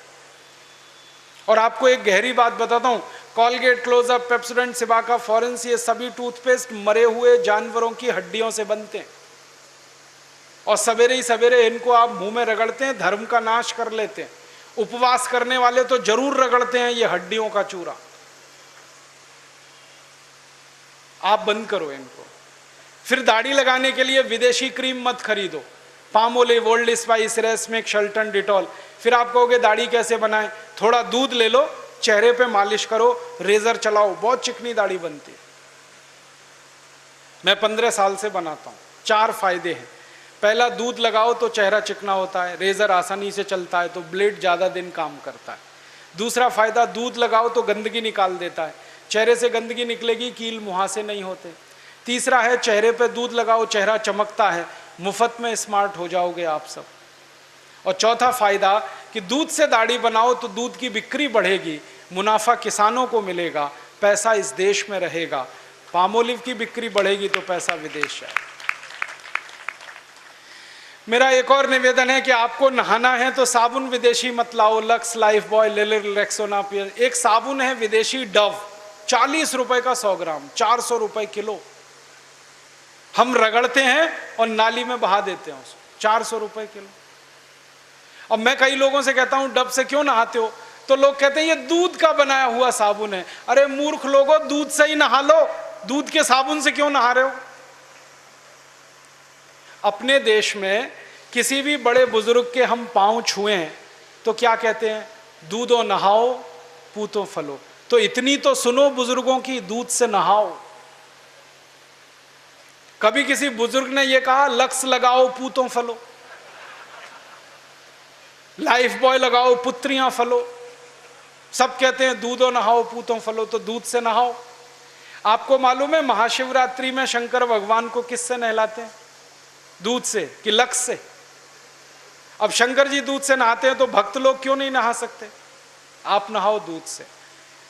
और आपको एक गहरी बात बताता हूं, कॉलगेट, क्लोजअप, पेप्सोडेंट, सिबाका, फॉरेंस, ये सभी टूथपेस्ट मरे हुए जानवरों की हड्डियों से बनते हैं, और सवेरे ही सवेरे इनको आप मुंह में रगड़ते हैं, धर्म का नाश कर लेते हैं। उपवास करने वाले तो जरूर रगड़ते हैं ये हड्डियों का चूरा। आप बंद करो इनको। फिर दाढ़ी लगाने के लिए विदेशी क्रीम मत खरीदो, पामोलिव, ओल्ड स्पाइस, रेसमेक, शेल्टन, डिटॉल। फिर आप कहोगे दाढ़ी कैसे बनाएं? थोड़ा दूध ले लो, चेहरे पे मालिश करो, रेजर चलाओ, बहुत चिकनी दाढ़ी बनती है। मैं 15 साल से बनाता हूं। 4 फायदे हैं। पहला, दूध लगाओ तो चेहरा चिकना होता है, रेजर आसानी से चलता है तो ब्लेड ज्यादा दिन काम करता है। दूसरा फायदा, दूध लगाओ तो गंदगी निकाल देता है, चेहरे से गंदगी निकलेगी, कील मुहासे नहीं होते। तीसरा है, चेहरे पे दूध लगाओ, चेहरा चमकता है, मुफ्त में स्मार्ट हो जाओगे आप सब। और चौथा फायदा कि दूध से दाढ़ी बनाओ तो दूध की बिक्री बढ़ेगी, मुनाफा किसानों को मिलेगा, पैसा इस देश में रहेगा। पामोलिव की बिक्री बढ़ेगी तो पैसा विदेश जाएगा। मेरा एक और निवेदन है कि आपको नहाना है तो साबुन विदेशी मत लाओ, लक्स, लाइफ बॉय, लिलिल, रेक्सोना। एक साबुन है विदेशी डव, 40 रुपए का 100 ग्राम, 400 रुपए किलो। हम रगड़ते हैं और नाली में बहा देते हैं उसको, 400 रुपए किलो। अब मैं कई लोगों से कहता हूं डव से क्यों नहाते हो, तो लोग कहते हैं ये दूध का बनाया हुआ साबुन है। अरे मूर्ख लोगों, दूध से ही नहा लो, दूध के साबुन से क्यों नहा रहे हो? अपने देश में किसी भी बड़े बुजुर्ग के हम पांव छुए तो क्या कहते हैं? दूधो नहाओ, पूतो फलो। तो इतनी तो सुनो बुजुर्गों की, दूध से नहाओ। कभी किसी बुजुर्ग ने यह कहा लक्स लगाओ, पूतों फलो, लाइफ बॉय लगाओ, पुत्रियां फलो? सब कहते हैं दूधो नहाओ, पूतों फलो, तो दूध से नहाओ। आपको मालूम है महाशिवरात्रि में शंकर भगवान को किससे नहलाते हैं? दूध से कि लक्स से? अब शंकर जी दूध से नहाते हैं तो भक्त लोग क्यों नहीं नहा सकते? आप नहाओ दूध से।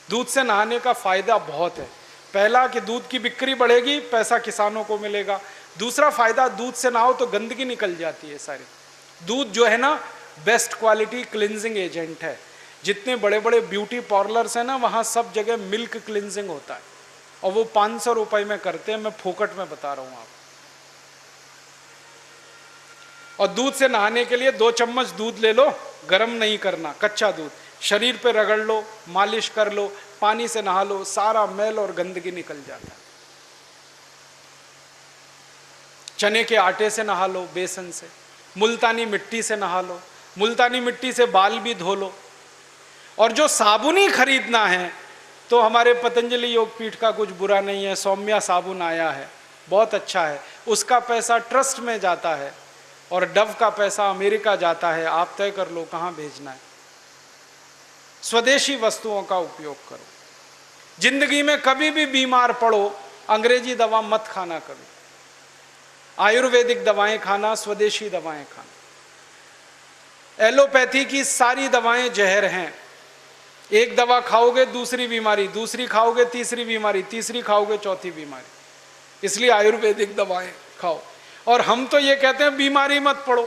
दूध से नहाने का फायदा बहुत है। पहला कि दूध की बिक्री बढ़ेगी, पैसा किसानों को मिलेगा। दूसरा फायदा, दूध से नहाओ तो गंदगी निकल जाती है सारी। दूध जो है ना, बेस्ट क्वालिटी क्लिनजिंग एजेंट है। जितने बड़े बड़े ब्यूटी पार्लर्स हैं ना, वहां सब जगह मिल्क क्लिनजिंग होता है और वो 500 रुपए में करते हैं। मैं फोकट में बता रहा हूं आप। और दूध से नहाने के लिए 2 चम्मच दूध ले लो, गर्म नहीं करना, कच्चा दूध, शरीर पे रगड़ लो, मालिश कर लो, पानी से नहा लो, सारा मैल और गंदगी निकल जाता है। चने के आटे से नहा लो, बेसन से, मुल्तानी मिट्टी से नहा लो, मुल्तानी मिट्टी से बाल भी धो लो। और जो साबुन ही खरीदना है तो हमारे पतंजलि योगपीठ का कुछ बुरा नहीं है, सौम्या साबुन आया है, बहुत अच्छा है, उसका पैसा ट्रस्ट में जाता है और डव का पैसा अमेरिका जाता है। आप तय कर लो कहां भेजना है। स्वदेशी वस्तुओं का उपयोग करो। जिंदगी में कभी भी बीमार पड़ो, अंग्रेजी दवा मत खाना कभी, आयुर्वेदिक दवाएं खाना, स्वदेशी दवाएं खाना। एलोपैथी की सारी दवाएं जहर हैं। एक दवा खाओगे दूसरी बीमारी, दूसरी खाओगे तीसरी बीमारी, तीसरी खाओगे चौथी बीमारी। इसलिए आयुर्वेदिक दवाएं खाओ। और हम तो ये कहते हैं बीमारी मत पड़ो,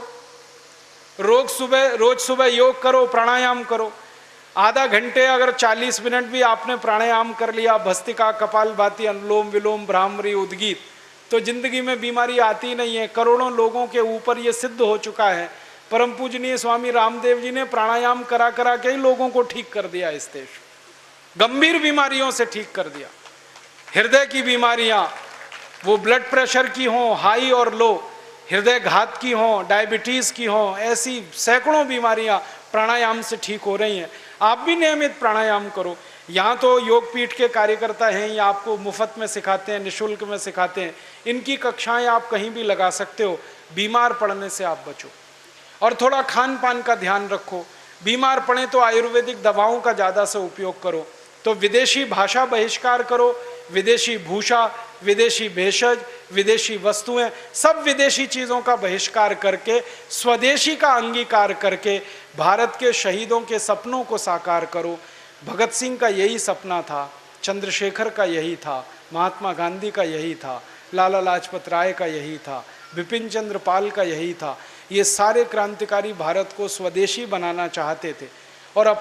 रोज सुबह योग करो, प्राणायाम करो। आधा घंटे अगर 40 मिनट भी आपने प्राणायाम कर लिया, भस्त्रिका, कपालभाति, अनुलोम विलोम, भ्रामरी, उद्गीत, तो जिंदगी में बीमारी आती नहीं है। करोड़ों लोगों के ऊपर ये सिद्ध हो चुका है। परम पूजनीय स्वामी रामदेव जी ने प्राणायाम करा करा के ही लोगों को ठीक कर दिया। इस देश गंभीर बीमारियों से ठीक कर दिया। हृदय की बीमारियां, वो ब्लड प्रेशर की हो, हाई और लो, हृदय घात की हो, डायबिटीज की हो, ऐसी सैकड़ों बीमारियां प्राणायाम से ठीक हो रही हैं। आप भी नियमित प्राणायाम करो। यहाँ तो योगपीठ के कार्यकर्ता हैं, ये आपको मुफ्त में सिखाते हैं, निःशुल्क में सिखाते हैं। इनकी कक्षाएं आप कहीं भी लगा सकते हो। बीमार पड़ने से आप बचो और थोड़ा खान पान का ध्यान रखो। बीमार पड़े तो आयुर्वेदिक दवाओं का ज़्यादा से उपयोग करो। तो विदेशी भाषा बहिष्कार करो, विदेशी भूषा, विदेशी भेषज, विदेशी वस्तुएं, सब विदेशी चीज़ों का बहिष्कार करके स्वदेशी का अंगीकार करके भारत के शहीदों के सपनों को साकार करो। भगत सिंह का यही सपना था, चंद्रशेखर का यही था, महात्मा गांधी का यही था, लाला लाजपत राय का यही था, बिपिन चंद्र पाल का यही था। ये सारे क्रांतिकारी भारत को स्वदेशी बनाना चाहते थे और अब